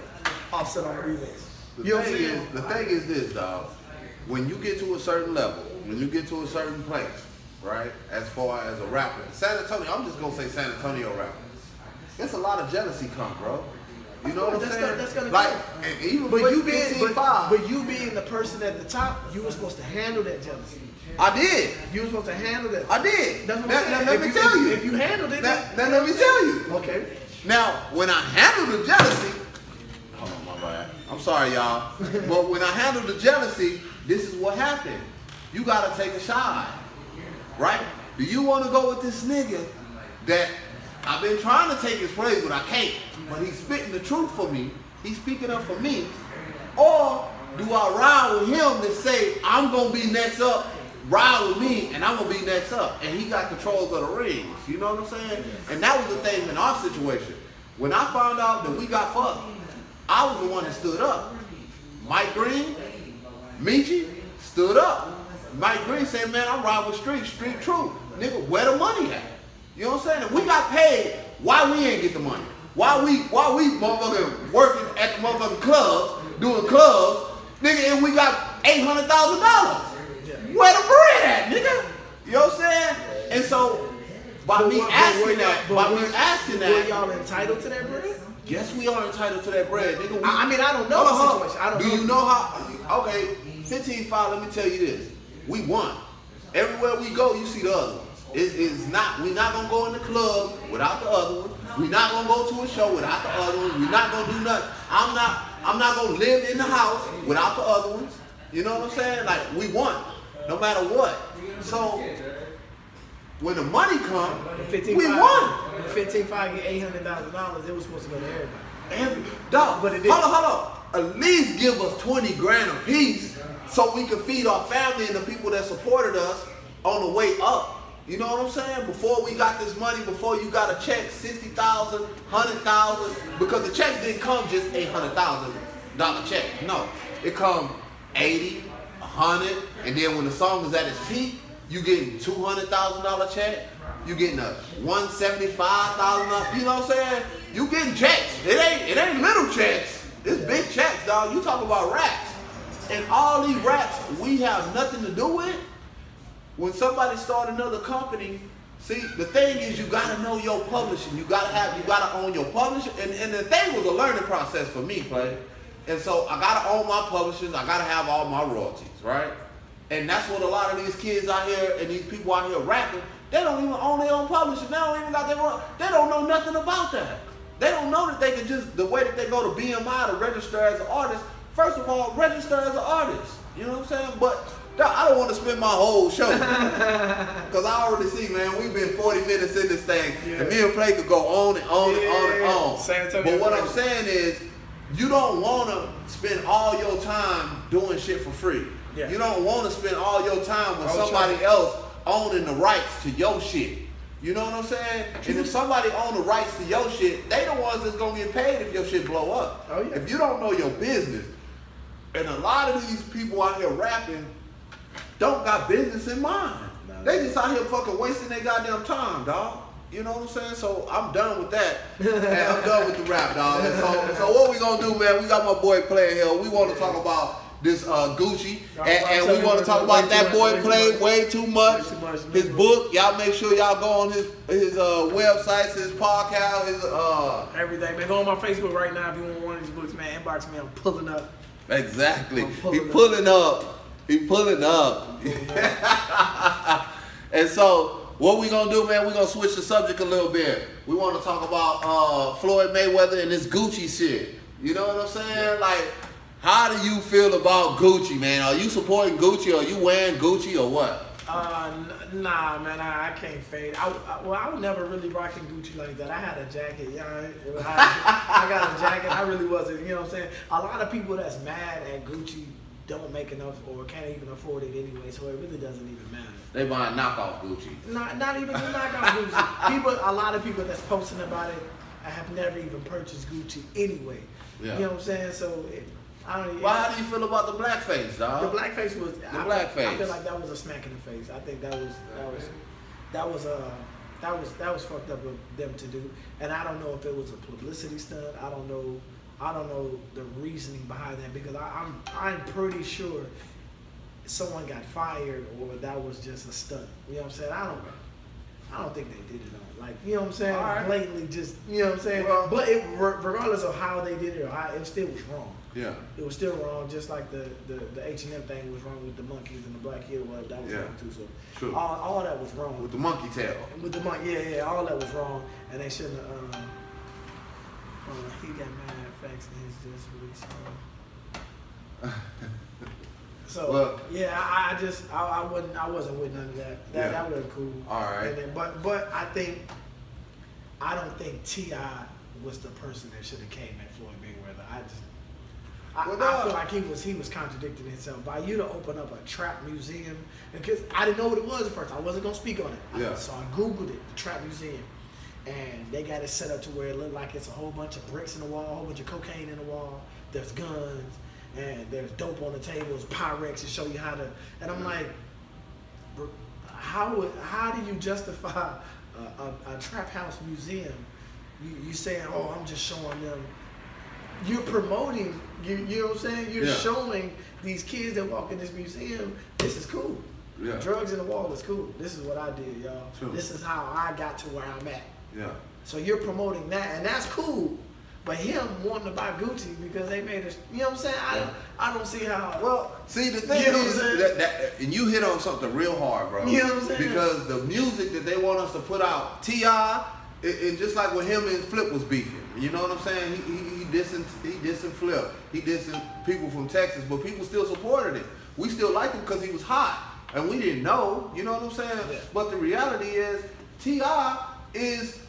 Offset on the remix. The thing is this, dog. When you get to a certain level, when you get to a certain place, right? As far as a rapper, San Antonio, I'm just gonna say San Antonio rapper. There's a lot of jealousy come, bro. You know what I'm saying? That's gonna like, come. and even But for you being 15-5, but you being the person at the top, you were supposed to handle that jealousy. I did. You were supposed to handle that. I did. That's what I'm saying. Now, let me tell you. If you handled it, Now, let me tell you. okay. Now, when I handle the jealousy, hold on, my bad. I'm sorry, y'all. But when I handle the jealousy, this is what happened. You gotta take a shot, right? Do you want to go with this nigga that I've been trying to take his place, but I can't? But he's spitting the truth for me. He's speaking up for me. Or do I ride with him to say I'm gonna be next up? Ride with me, and I'm gonna be next up. And he got controls of the rings. You know what I'm saying? And that was the thing in our situation. When I found out that we got fucked, I was the one that stood up. Mike Green, Michi, stood up. Mike Green said, man, I'm riding with Street Truth. Nigga, where the money at? You know what I'm saying? We got paid. Why we ain't get the money? Why we motherfucking working at the motherfucking clubs, doing clubs, nigga, and we got $800,000. Where the bread at, nigga? You know what I'm saying? And so, by me asking that, were y'all entitled to that bread? Yes, we are entitled to that bread, nigga. I don't know the situation. I don't know. You know how? Okay, 15-5. Let me tell you this: we won. Everywhere we go, you see the other ones. It's not. We're not gonna go in the club without the other one. We're not gonna go to a show without the other one. We're not gonna do nothing. I'm not gonna live in the house without the other ones. You know what I'm saying? Like, we won, no matter what. So when the money come, we won. 15-5 get $800,000. It was supposed to go to everybody. Dog, but it didn't. Hold on. At least give us 20 grand a piece so we can feed our family and the people that supported us on the way up. You know what I'm saying? Before we got this money, before you got a check, $60,000, $100,000, because the checks didn't come just $800,000 check. No, it come 80, 100, and then when the song is at its peak, you getting $200,000 check. You getting a $175,000. You know what I'm saying? You getting checks. It ain't little checks. It's big checks, dog. You talk about raps, and all these raps we have nothing to do with. When somebody start another company, see, the thing is you gotta know your publishing. You gotta own your publishing. And the thing was a learning process for me, Clay. And so I gotta own my publishers. I gotta have all my royalties, right? And that's what a lot of these kids out here and these people out here rapping, they don't even own their own publishers. They don't even got their own. They don't know nothing about that. They don't know that they can just, the way that they go to BMI to register as an artist, first of all, register as an artist. You know what I'm saying? But I don't want to spend my whole show. Because I already see, man, we've been 40 minutes in this thing. Yeah. And me and Play could go on and on and on and on. But what I'm saying is, you don't want to spend all your time doing shit for free. Yeah. You don't want to spend all your time with somebody else owning the rights to your shit. You know what I'm saying? And if somebody own the rights to your shit, they the ones that's gonna get paid if your shit blow up. Oh, yeah. If you don't know your business, and a lot of these people out here rapping don't got business in mind. They just out here fucking wasting their goddamn time, dog. You know what I'm saying? So I'm done with that. And I'm done with the rap, dog. And so what we gonna do, man? We got my boy playing here. We want to talk about this Gucci, and we want to talk about that boy played way too much. His book, y'all make sure y'all go on his websites, his podcast, his everything. Man, go on my Facebook right now if you want one of these books, man. Inbox me. I'm pulling up. Exactly. He pulling up. He pulling up. And so what we gonna do, man? We gonna switch the subject a little bit. We want to talk about Floyd Mayweather and this Gucci shit. You know what I'm saying? Like, how do you feel about Gucci, man? Are you supporting Gucci? Or are you wearing Gucci or what? Nah, man, I can't fade. I was never really rocking Gucci like that. I had a jacket, I got a jacket. I really wasn't, you know what I'm saying? A lot of people that's mad at Gucci don't make enough or can't even afford it anyway, so it really doesn't even matter. They buying knockoff Gucci. Not even knockoff Gucci. A lot of people that's posting about it have never even purchased Gucci anyway. Yeah. You know what I'm saying? So I don't. Well, how do you feel about the blackface, dog? The blackface was. Blackface. I feel like that was a smack in the face. I think that was fucked up of them to do. And I don't know if it was a publicity stunt. I don't know the reasoning behind that because I'm pretty sure someone got fired or that was just a stunt. You know what I'm saying? I don't think they did it on. Like, you know what I'm saying? Right. Blatantly just, you know what I'm saying? Well, but regardless of how they did it, it still was wrong. Yeah. It was still wrong, just like the H&M thing was wrong with the monkeys and the black kid. Well, that was wrong too. So True. all that was wrong. With the monkey tail. With the monkey, yeah, all that was wrong, and they shouldn't have. He got mad at facts and he's just released. So well, yeah, I wasn't with none of that. That wasn't cool. All right. And then, but I don't think T.I. was the person that should have came at Floyd Mayweather. I feel like he was contradicting himself. By you to open up a trap museum, because I didn't know what it was at first. I wasn't gonna speak on it. Yeah. So I Googled it, the trap museum, and they got it set up to where it looked like it's a whole bunch of bricks in the wall, a whole bunch of cocaine in the wall. There's guns, and there's dope on the tables, Pyrex to show you how to. And I'm like, how do you justify a trap house museum? You saying, oh, I'm just showing them. You're promoting, you know what I'm saying? You're showing these kids that walk in this museum, this is cool. Yeah. Drugs in the wall is cool. This is what I did, y'all. True. This is how I got to where I'm at. Yeah. So you're promoting that, and that's cool. But him wanting to buy Gucci because they made us, you know what I'm saying? I don't see how. Well, see, the thing is, and you hit on something real hard, bro. You know what I'm saying? Because the music that they want us to put out, T.I., it just like when him and Flip was beefing. You know what I'm saying? He dissing Flip. He dissing people from Texas, but people still supported it. We still liked him because he was hot. And we didn't know, you know what I'm saying? Yeah. But the reality is, T.I. is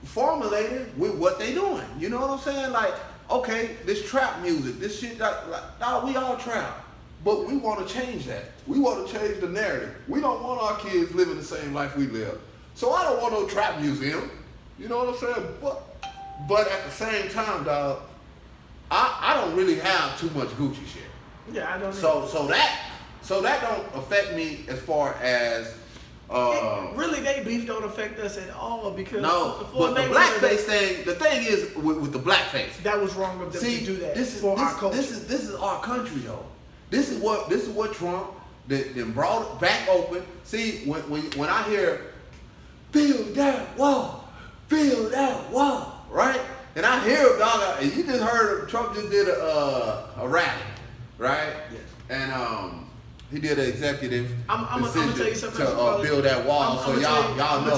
formulated with what they doing. You know what I'm saying? Like, okay, this trap music, this shit, nah, we all trap. But we want to change that. We want to change the narrative. We don't want our kids living the same life we live. So I don't want no trap museum. You know what I'm saying? But at the same time, dog, I don't really have too much Gucci shit. Yeah, I don't So that don't affect me as far as really, they beef don't affect us at all because no. But the blackface thing, the thing is with the blackface, that was wrong of them to do that. This is our culture. This is our country though. This is what Trump then brought it back open. See, when I hear build that wall, right? And I hear him, dog. And you just heard Trump just did a rally, right? Yes. And he did an executive I'm decision gonna tell you something to build that wall. So y'all know.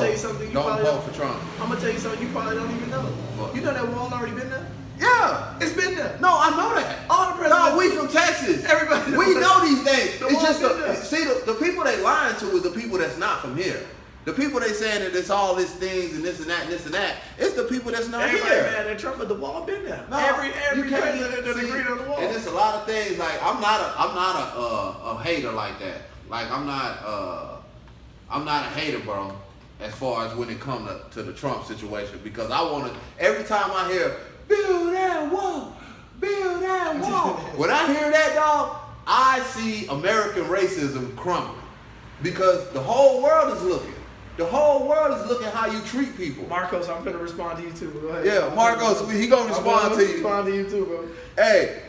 Don't vote for Trump. I'm gonna tell you something you probably don't even know. What? You know that wall already been there? Yeah. It's been there. No, I know that. All the presidents. No, we from Texas. Everybody we know these things. The It's just wall been there. see the people they lying to is the people that's not from here. The people they saying that it's all these things and this and that and this and that. It's the people that's not Everybody here. mad at Trump, but the wall been there. No, every you can't president that agreed on the wall. And it's a lot of things. Like I'm not a hater like that. Like I'm not a hater, bro. as far as when it comes to the Trump situation, because I want to, every time I hear, build that wall, build that wall, when I hear that, dog, I see American racism crumbling, because the whole world is looking. The whole world is looking how you treat people. Marcos, I'm finna respond to you too, bro. Go ahead. Yeah, Marcos, he gonna respond to you. Respond to you too, bro. Hey,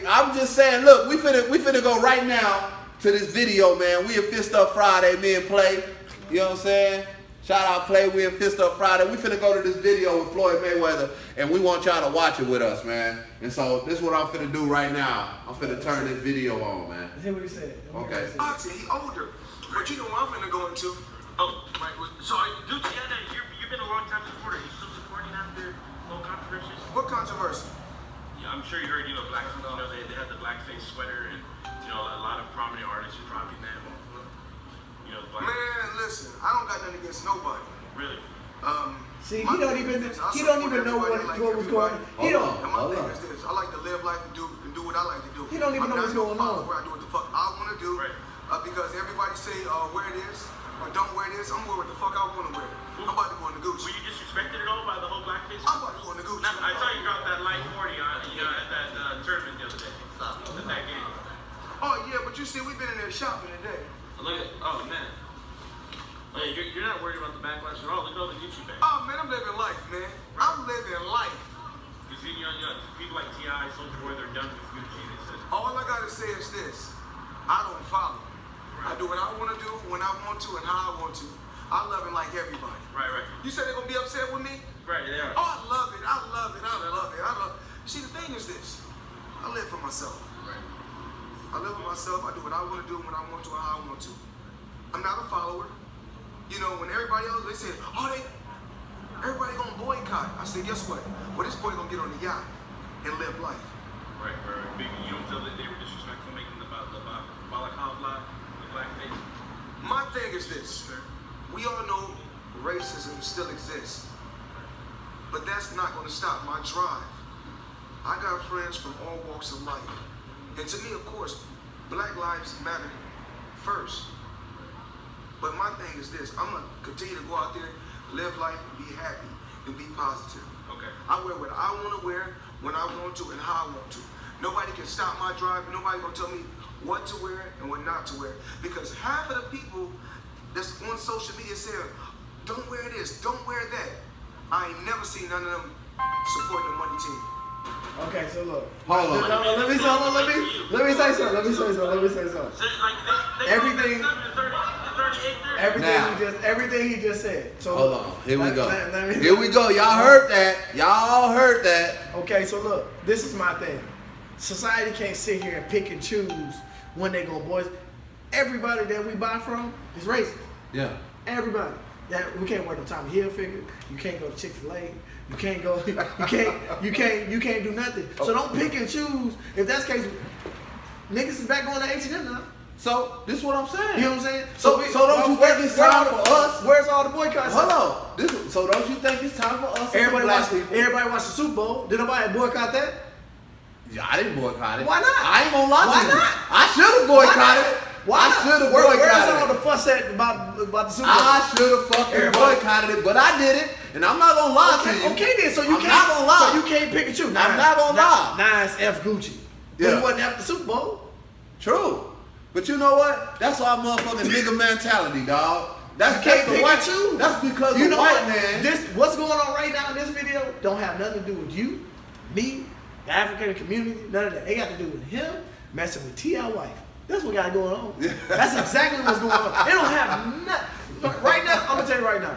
I'm just saying, look, we finna go right now to this video, man. We in Fist Up Friday, me and Play. You know what I'm saying? Shout out Play, we in Fist Up Friday. We finna go to this video with Floyd Mayweather, and we want y'all to watch it with us, man. And so this is what I'm finna do right now. I'm finna turn this video on, man. Hear what he said. Okay. Auntie, he older. But you know what I'm finna go into? Oh, right. So, dude, you've been a long time supporter. You still supporting after no controversies? What controversy? Yeah, I'm sure you heard, black, they had the blackface sweater and, a lot of prominent artists are dropping them. The black. Man, listen, I don't got nothing against nobody. Really? See, he don't even know what was going on. He don't. And my thing is this: I like to live life and do what I like to do. He don't even know what's going on. Where I do what the fuck I want to do, Right. Because everybody say wear this or don't wear this. I'm wearing what the fuck I want to wear. I'm about to go in the Gucci. Were you disrespected at all by the whole blackface? I'm about to go in the Gucci. I saw you drop that light 40 on, at that tournament the other day. At that game. Oh yeah, but you see, we've been in there shopping today. Look at, oh man. Oh, yeah, you're not worried about the backlash at all. Look at all the Gucci bags. Oh man, I'm living life, man. I'm living life. You see, people like T.I., Soulja Boy, they're done with Gucci. They said, All I gotta say is this: I don't follow. I do what I want to do when I want to and how I want to. I love it like everybody. right. You said they're gonna be upset with me? Right, they are. Oh, I love it. I love it. I love it. I love. See, the thing is this: I live for myself. Right. I live for myself. I do what I want to do when I want to and how I want to. I'm not a follower. When everybody else they said, everybody gonna boycott. I said, guess what? Well, this boy gonna get on the yacht and live life. Right. Big, you don't feel that they were disrespectful making the balaclava, the blackface? My thing is this: we all know racism still exists, but that's not gonna stop my drive. I got friends from all walks of life, and to me, of course, Black lives matter first. But my thing is this: I'm gonna continue to go out there, live life, and be happy, and be positive. Okay. I wear what I want to wear, when I want to, and how I want to. Nobody can stop my drive. Nobody gonna tell me what to wear and what not to wear. Because half of the people that's on social media saying, don't wear this, don't wear that. I ain't never seen none of them supporting the money team. Okay, so look. Hold on. No, let me say something. Everything he just said. So Hold on. Here we go. Here we go. Y'all heard that. Y'all heard that. Okay, so look, this is my thing. Society can't sit here and pick and choose when they go, boys. Everybody that we buy from is racist. Yeah. Everybody. Yeah, we can't wear no Tommy Hilfiger. You can't go to Chick-fil-A. You can't go. You can't do nothing. So don't pick and choose. If that's the case, niggas is back going to H&M now. So this is what I'm saying. You know what I'm saying? So don't you think it's time for us? Where's all the boycotts? Hold on. So don't you think it's time for us? Everybody black people? Everybody watched the Super Bowl. Did nobody boycott that? Yeah, I didn't boycott it. Why not? I ain't gonna lie Why to you. not? I should have boycotted it. Why I not? should have Where's boycotted all it. the fuss at about the Super Bowl? I should have fucking boycotted it, but I did it, and I'm not gonna lie to you. Okay then, so you I'm can't. not gonna lie. So you can't pick and choose. I'm not gonna lie. Nine's F Gucci. Yeah. He wasn't after the Super Bowl. True. But you know what? That's our motherfucking nigga mentality, dog. That's You can't the pick white. and choose. That's because You the know white what? man. What's going on right now in this video don't have nothing to do with you, me, the African community, none of that. It got to do with him messing with T.I. wife. That's what got going on. That's exactly what's going on. It don't have nothing. Right now, I'm gonna tell you right now.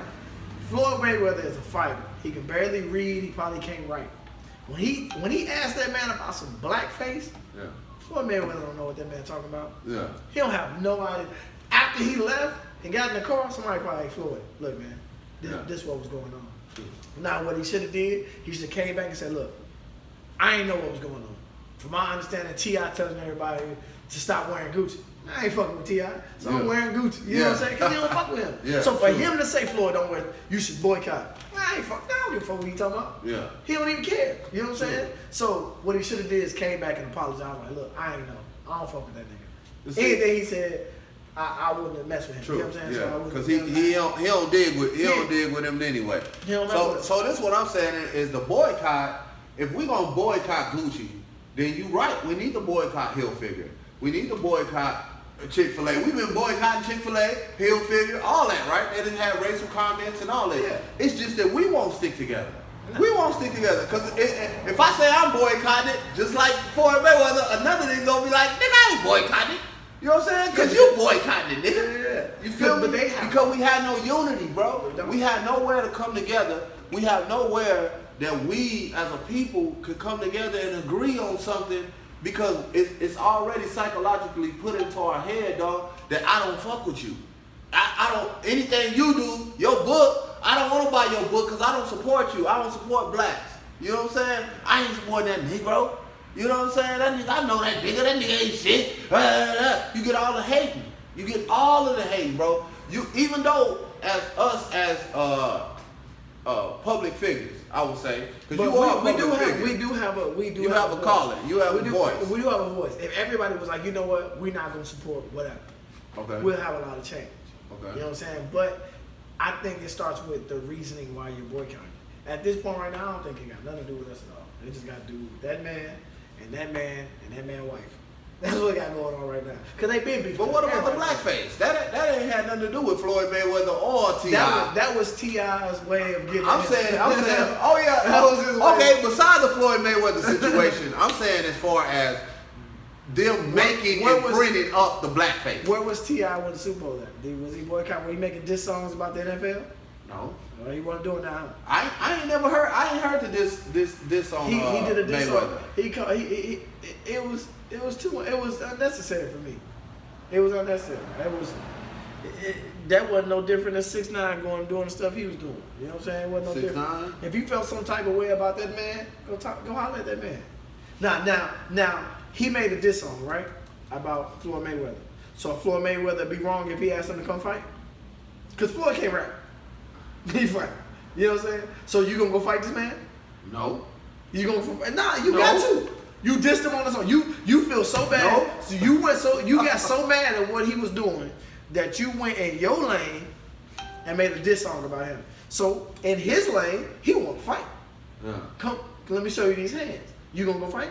Floyd Mayweather is a fighter. He can barely read. He probably can't write. When he asked that man about some blackface, Yeah. Floyd Mayweather don't know what that man talking about. Yeah. He don't have no idea. After he left and got in the car, somebody probably, hey, Floyd, look, man, this what was going on. Now, what he should have did, he should have came back and said, look, I ain't know what was going on. From my understanding, T.I. telling everybody to stop wearing Gucci. I ain't fucking with T.I., so I'm wearing Gucci. You know what I'm saying? Because he don't fuck with him. Yeah, so for true. him to say, Floyd, don't wear, you should boycott. I don't give a fuck what he talking about. Yeah. He don't even care. You know what I'm saying? So what he should have did is came back and apologized. Like, look, I ain't know. I don't fuck with that nigga. See- Anything he said, I wouldn't have messed with him. True. You know what I'm saying? Yeah. So I wouldn't Because have done he don't dig with him anyway. He don't mess with him. So this what I'm saying is the boycott. If we gonna boycott Gucci, then you right. We need to boycott Hilfiger. We need to boycott Chick-fil-A. We've been boycotting Chick-fil-A, Hilfiger, all that, right? They didn't have racial comments and all that. Yeah. It's just that we won't stick together. We won't stick together. Because if I say I'm boycotting it, just like Floyd Mayweather, another nigga gonna be like, nigga, I ain't boycotting it. You know what I'm saying? Because you boycotting it, nigga. Yeah. You feel But me? they have- Because we had no unity, bro. They don't. We had nowhere to come together. We have nowhere that we as a people could come together and agree on something, because it's already psychologically put into our head, dog, that I don't fuck with you. I don't, anything you do, your book, I don't want to buy your book because I don't support you. I don't support blacks. You know what I'm saying? I ain't supporting that Negro. You know what I'm saying? That nigga, I know that nigga ain't shit. You get all the hating. You get all of the hate, bro. You, even though as us as public figures, I would say, because you are we public do figure. have a calling. You have a voice. We do have a voice. If everybody was like, you know what, we're not gonna support whatever, Okay. we'll have a lot of change. Okay. You know what I'm saying? But I think it starts with the reasoning why you're boycotting. At this point right now, I don't think it got nothing to do with us at all. It just got to do with that man and that man and that man's wife. That's what got going on right now. Cause they been beefing. But what about the Everybody- blackface? That ain't had nothing to do with Floyd Mayweather or T.I. That was T.I.'s way of getting. I'm saying, oh yeah, That was his way. okay. Beside the Floyd Mayweather situation, I'm saying as far as them making where and was- printing up the blackface. Where was T.I. when the Super Bowl at? Was he boycott? Was he making diss songs about the NFL? No, Well, he wasn't doing that. I ain't never heard. I ain't heard the this on He did a diss song. Mayweather. It was unnecessary for me. It was unnecessary. That wasn't no different than 6ix9ine doing the stuff he was doing. You know what I'm saying? It wasn't no 6ix9ine? different. If you felt some type of way about that man, go holler at that man. Now he made a diss song, right? About Floyd Mayweather. So Floyd Mayweather be wrong if he asked him to come fight? Cause Floyd can't rap. He fight. You know what I'm saying? So you gonna go fight this man? No. You gonna got to. You dissed him on the song. You feel so bad. No. So you got so mad at what he was doing that you went in your lane and made a diss song about him. So in his lane, he want to fight. Yeah. Come, let me show you these hands. You gonna go fight?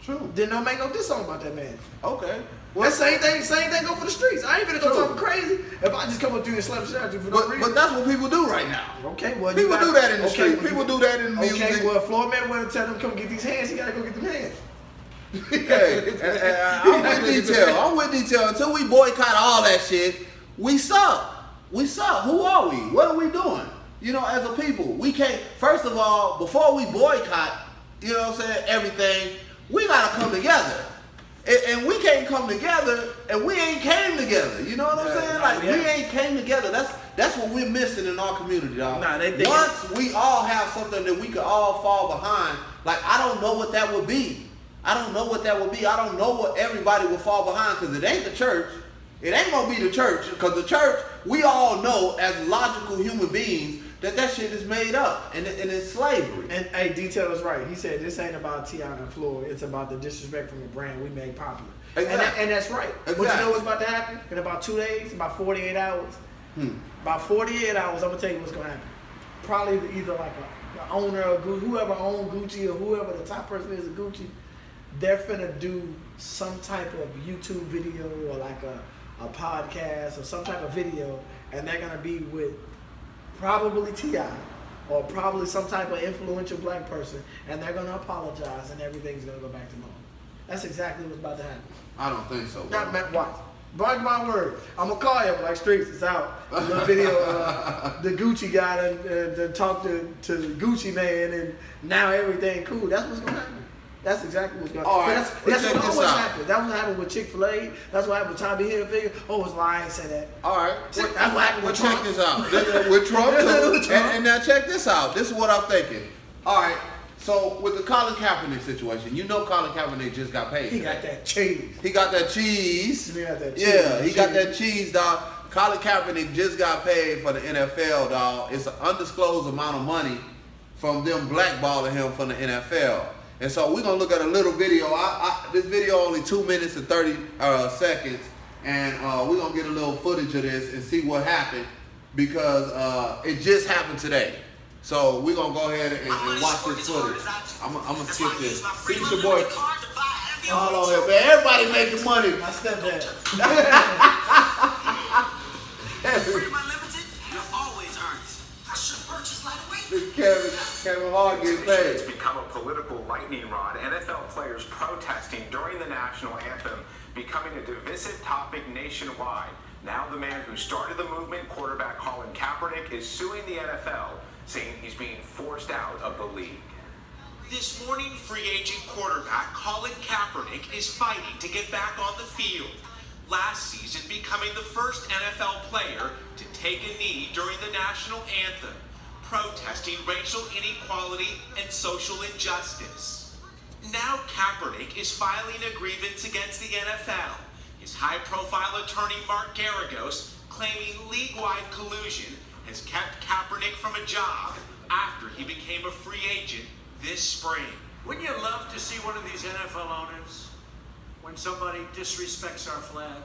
True. Then don't make no diss song about that man. Okay. That same thing go for the streets. I ain't finna go talking crazy if I just come up to you and slap shit at you for no reason. But that's what people do right now. Okay, well People do that in the street. well, People do that in music. Okay, well, Floyd Mayweather tell him come get these hands. He gotta go get them hands. Hey, I'm with detail. I'm with detail. Until we boycott all that shit, we suck. We suck. Who are we? What are we doing? You know, as a people, we can't. First of all, before we boycott, you know what I'm saying, everything, we gotta come together. And we can't come together, and we ain't came together. You know what I'm saying? Like we ain't came together. That's what we're missing in our community, dog. Nah, they think once we all have something that we could all fall behind, like I don't know what that would be. I don't know what that would be. I don't know what everybody will fall behind, because it ain't the church. It ain't gonna be the church, because the church, we all know as logical human beings that shit is made up and it's slavery. And hey, Detail is right. He said this ain't about T.I. and Floyd. It's about the disrespect from the brand we made popular. Exactly. And that's right. Exactly. But you know what's about to happen? In about 2 days, about 48 hours. About 48 hours, I'm gonna tell you what's gonna happen. Probably either like the owner of Gucci, whoever owns Gucci, or whoever the top person is of Gucci, they're finna do some type of YouTube video or like a podcast or some type of video, and they're gonna be with probably T.I. or probably some type of influential black person, and they're gonna apologize, and everything's gonna go back to normal. That's exactly what's about to happen. I don't think so. Not Matt Watts. Mark my word. I'm gonna call you Black Streets. It's out. The video, the Gucci guy that talked to the Gucci man, and now everything cool. That's what's gonna happen. That's exactly what's going to happen. All right, That's check what this always out. happens. That's what happened with Chick-fil-A. That's what happened with Tommy Hilfiger. Oh, it's lying. I ain't say that. All right. That's what happened Well, with check Trump. this out. With Trump too. With Trump. And now check this out. This is what I'm thinking. All right. So with the Colin Kaepernick situation, you know Colin Kaepernick just got paid. He got that cheese. He got that cheese. He got that Yeah, cheese. he got that cheese, dog. Colin Kaepernick just got paid for the NFL, dog. It's an undisclosed amount of money from them blackballing him from the NFL. And so we're gonna look at a little video. This video only 2 minutes and 30 seconds, and we're gonna get a little footage of this and see what happened because it just happened today. So we're gonna go ahead and watch this footage. I'm gonna skip this. See your boy. Hold on here, man. Everybody making money. My stepdad. Kevin Hart getting paid. It's become a political lightning rod. NFL players protesting during the national anthem, becoming a divisive topic nationwide. Now the man who started the movement, quarterback Colin Kaepernick, is suing the NFL, saying he's being forced out of the league. This morning, free agent quarterback Colin Kaepernick is fighting to get back on the field. Last season, becoming the first NFL player to take a knee during the national anthem, protesting racial inequality and social injustice. Now Kaepernick is filing a grievance against the NFL. His high-profile attorney Mark Garagos claiming league-wide collusion has kept Kaepernick from a job after he became a free agent this spring. Wouldn't you love to see one of these NFL owners, when somebody disrespects our flag,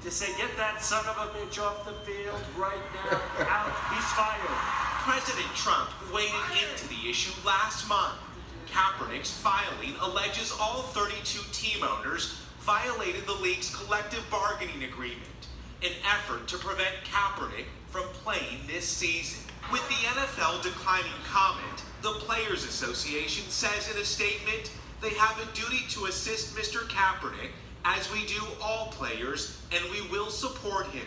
to say, get that son of a bitch off the field right now, out, he's fired. President Trump waded into the issue last month. Kaepernick's filing alleges all 32 team owners violated the league's collective bargaining agreement, an effort to prevent Kaepernick from playing this season. With the NFL declining comment, the Players Association says in a statement they have a duty to assist Mr. Kaepernick, as we do all players, and we will support him.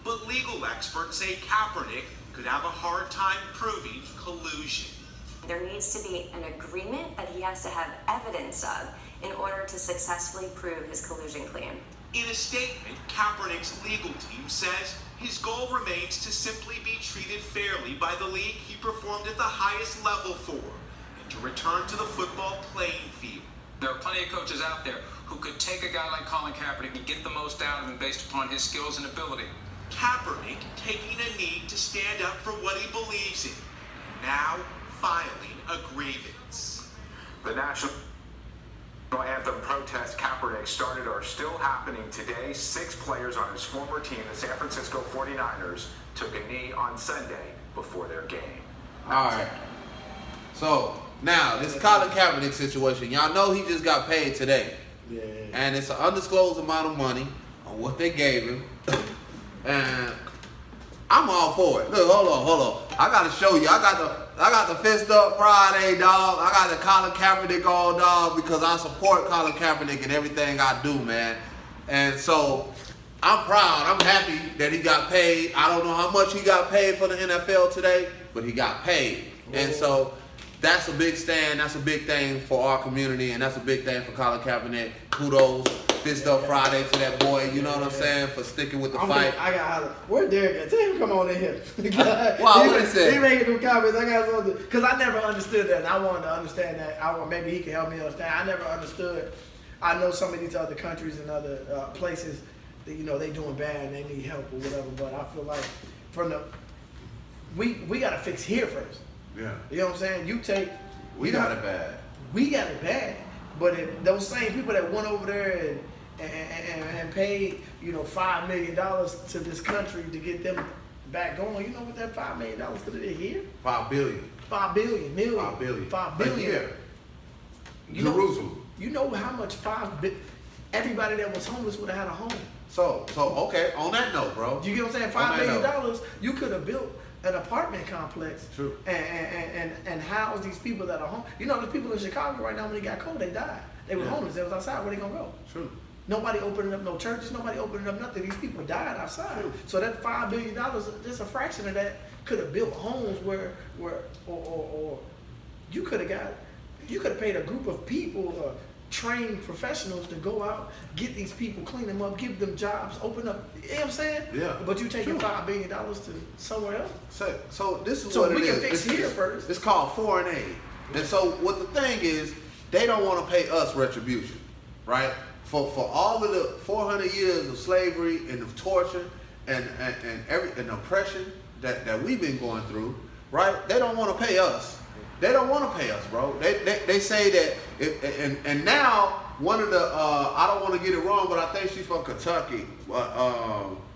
But legal experts say Kaepernick could have a hard time proving collusion. There needs to be an agreement that he has to have evidence of in order to successfully prove his collusion claim. In a statement, Kaepernick's legal team says his goal remains to simply be treated fairly by the league he performed at the highest level for, and to return to the football playing field. There are plenty of coaches out there who could take a guy like Colin Kaepernick and get the most out of him based upon his skills and ability. Kaepernick taking a knee to stand up for what he believes in, now filing a grievance. The national anthem protests Kaepernick started are still happening today. 6 players on his former team, the San Francisco 49ers, took a knee on Sunday before their game. All right. So now this Colin Kaepernick situation, y'all know he just got paid today. Yeah. And it's an undisclosed amount of money on what they gave him. And I'm all for it. Look, hold on. I gotta show you. I got the Fist Up Friday, dog. I got the Colin Kaepernick all, dog, because I support Colin Kaepernick in everything I do, man. And so I'm proud. I'm happy that he got paid. I don't know how much he got paid for the NFL today, but he got paid. And so that's a big stand. That's a big thing for our community, and that's a big thing for Colin Kaepernick. Kudos, Fist Up Friday to that boy. You know what I'm saying, for sticking with the fight. I got where Derek at? Tell him come on in here. Well, what he said? He making them comments. I got something because I never understood that, and I wanted to understand that. Maybe he can help me understand. I never understood. I know some of these other countries and other places, that, you know, they doing bad and they need help or whatever. But I feel like we got to fix here first. Yeah. You know what I'm saying? We got it bad. We got it bad. But those same people that went over there and paid, you know, $5 million to this country to get them back going, you know what that $5 million to do here? $5 billion. $5 billion. Million. $5 billion. $5 billion. A year. Jerusalem. You know how much everybody that was homeless would have had a home. So okay, on that note, bro. You get what I'm saying? $5 million, you could have built an apartment complex. True. And house these people that are home. You know, the people in Chicago right now, when it got cold, they died. They were homeless. They was outside. Where they gonna go? True. Nobody opening up no churches. Nobody opening up nothing. These people died outside. True. So that $5 billion, just a fraction of that, could have built homes where you could have paid a group of people, trained professionals to go out, get these people, clean them up, give them jobs, open up. You know what I'm saying? Yeah. But you taking $5 billion to somewhere else. So this is so what it is. We can fix here first. It's called foreign aid. And so what the thing is, they don't want to pay us retribution, right? For all of the 400 years of slavery and of torture and oppression that we've been going through, right? They don't want to pay us. They don't want to pay us, bro. They say that, and now one of the, I don't want to get it wrong, but I think she's from Kentucky.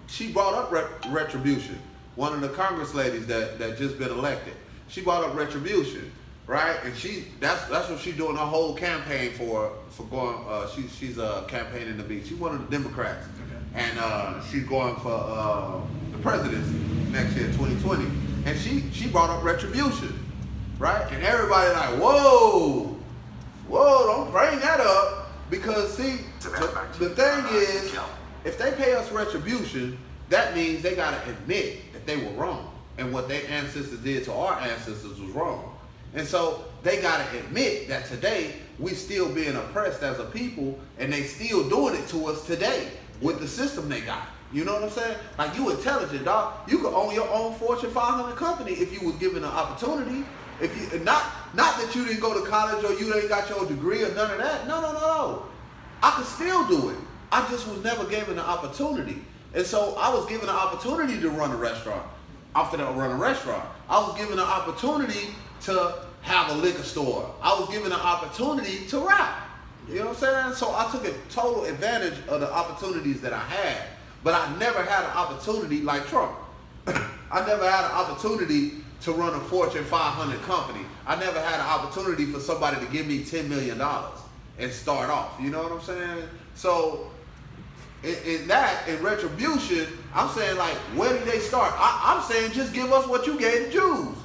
She brought up retribution. One of the Congress ladies that just been elected. She brought up retribution, right? And that's what she's doing her whole campaign for going. She's campaigning to be. She's one of the Democrats, and she's going for the presidency next year, 2020. And she brought up retribution, right? And everybody like, whoa, don't bring that up, because see, the thing is, if they pay us retribution, that means they gotta admit that they were wrong, and what their ancestors did to our ancestors was wrong. And so they gotta admit that today we still being oppressed as a people, and they still doing it to us today with the system they got. You know what I'm saying? Like, you intelligent, dog. You could own your own Fortune 500 company if you was given an opportunity. If you not that you didn't go to college or you ain't got your degree or none of that. No. I could still do it. I just was never given an opportunity. And so I was given an opportunity to run a restaurant. After that, run a restaurant, I was given an opportunity to have a liquor store. I was given an opportunity to rap. You know what I'm saying? So I took a total advantage of the opportunities that I had. But I never had an opportunity like Trump. I never had an opportunity to run a Fortune 500 company. I never had an opportunity for somebody to give me $10 million and start off. You know what I'm saying? So in retribution, I'm saying, like, where did they start? I'm saying just give us what you gave the Jews.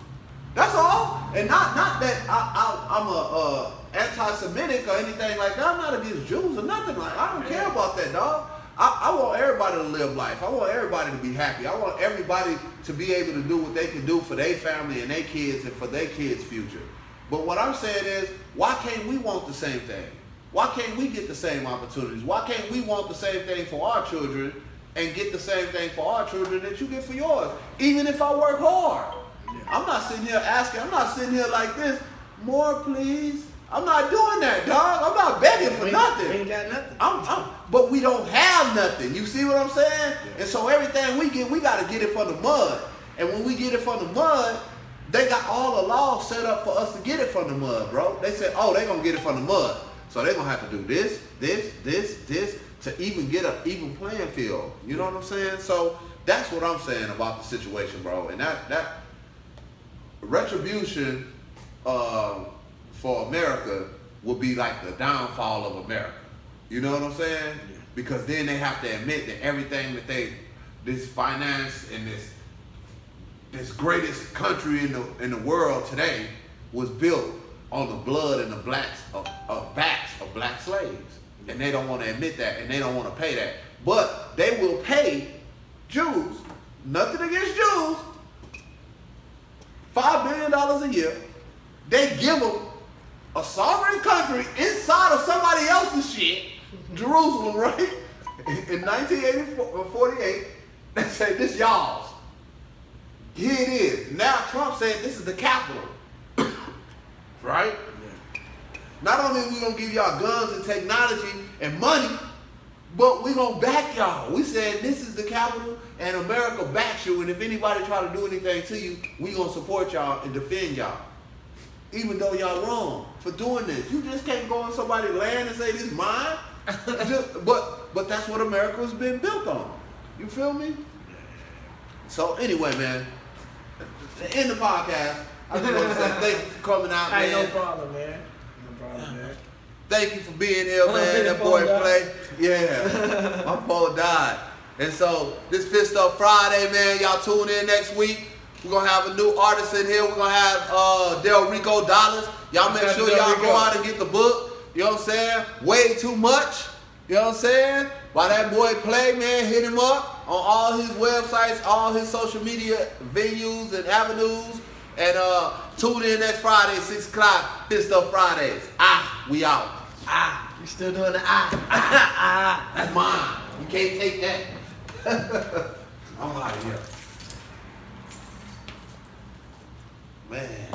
That's all. And not that I'm a anti-Semitic or anything like that. I'm not against Jews or nothing like that. I don't care about that, dog. I want everybody to live life. I want everybody to be happy. I want everybody to be able to do what they can do for their family and their kids and for their kids' future. But what I'm saying is, why can't we want the same thing? Why can't we get the same opportunities? Why can't we want the same thing for our children and get the same thing for our children that you get for yours? Even if I work hard. I'm not sitting here asking, I'm not sitting here like this, more please. I'm not doing that, dog. I'm not begging for nothing. We ain't got nothing. But we don't have nothing. You see what I'm saying? Yeah. And so everything we get, we got to get it from the mud. And when we get it from the mud, they got all the laws set up for us to get it from the mud, bro. They said, oh, they're going to get it from the mud. So they're going to have to do this to even get an even playing field. You know what I'm saying? So that's what I'm saying about the situation, bro. And that retribution for America will be like the downfall of America. You know what I'm saying? Yeah. Because then they have to admit that everything that this finance and this greatest country in the world today was built on the blood and the backs of black slaves. And they don't want to admit that, and they don't want to pay that. But they will pay Jews, nothing against Jews, $5 billion a year. They give them a sovereign country inside of somebody else's shit, Jerusalem, right? In 1948, they say, this y'all's. Here it is. Now Trump said this is the capital. Right? Yeah. Not only are we going to give y'all guns and technology and money, but we're going to back y'all. We said this is the capital and America backs you, and if anybody try to do anything to you, we going to support y'all and defend y'all. Even though y'all wrong for doing this. You just can't go on somebody's land and say this is mine. But that's what America's been built on. You feel me? So anyway, man, to end the podcast, I just want to say thank you for coming out, man. No problem, man. Thank you for being here, man. That boy Play. Yeah, my phone died. And so this Fist Up Friday, man. Y'all tune in next week. We're going to have a new artist in here. We're going to have Del Rico Dollars. Y'all make sure y'all go out and get the book. You know what I'm saying? Way Too Much. You know what I'm saying? While that boy Play, man, hit him up on all his websites, all his social media venues and avenues. And tune in next Friday at 6 o'clock. Fist Up Fridays. We out. You still doing the That's mine. You can't take that. I'm out of here. Man.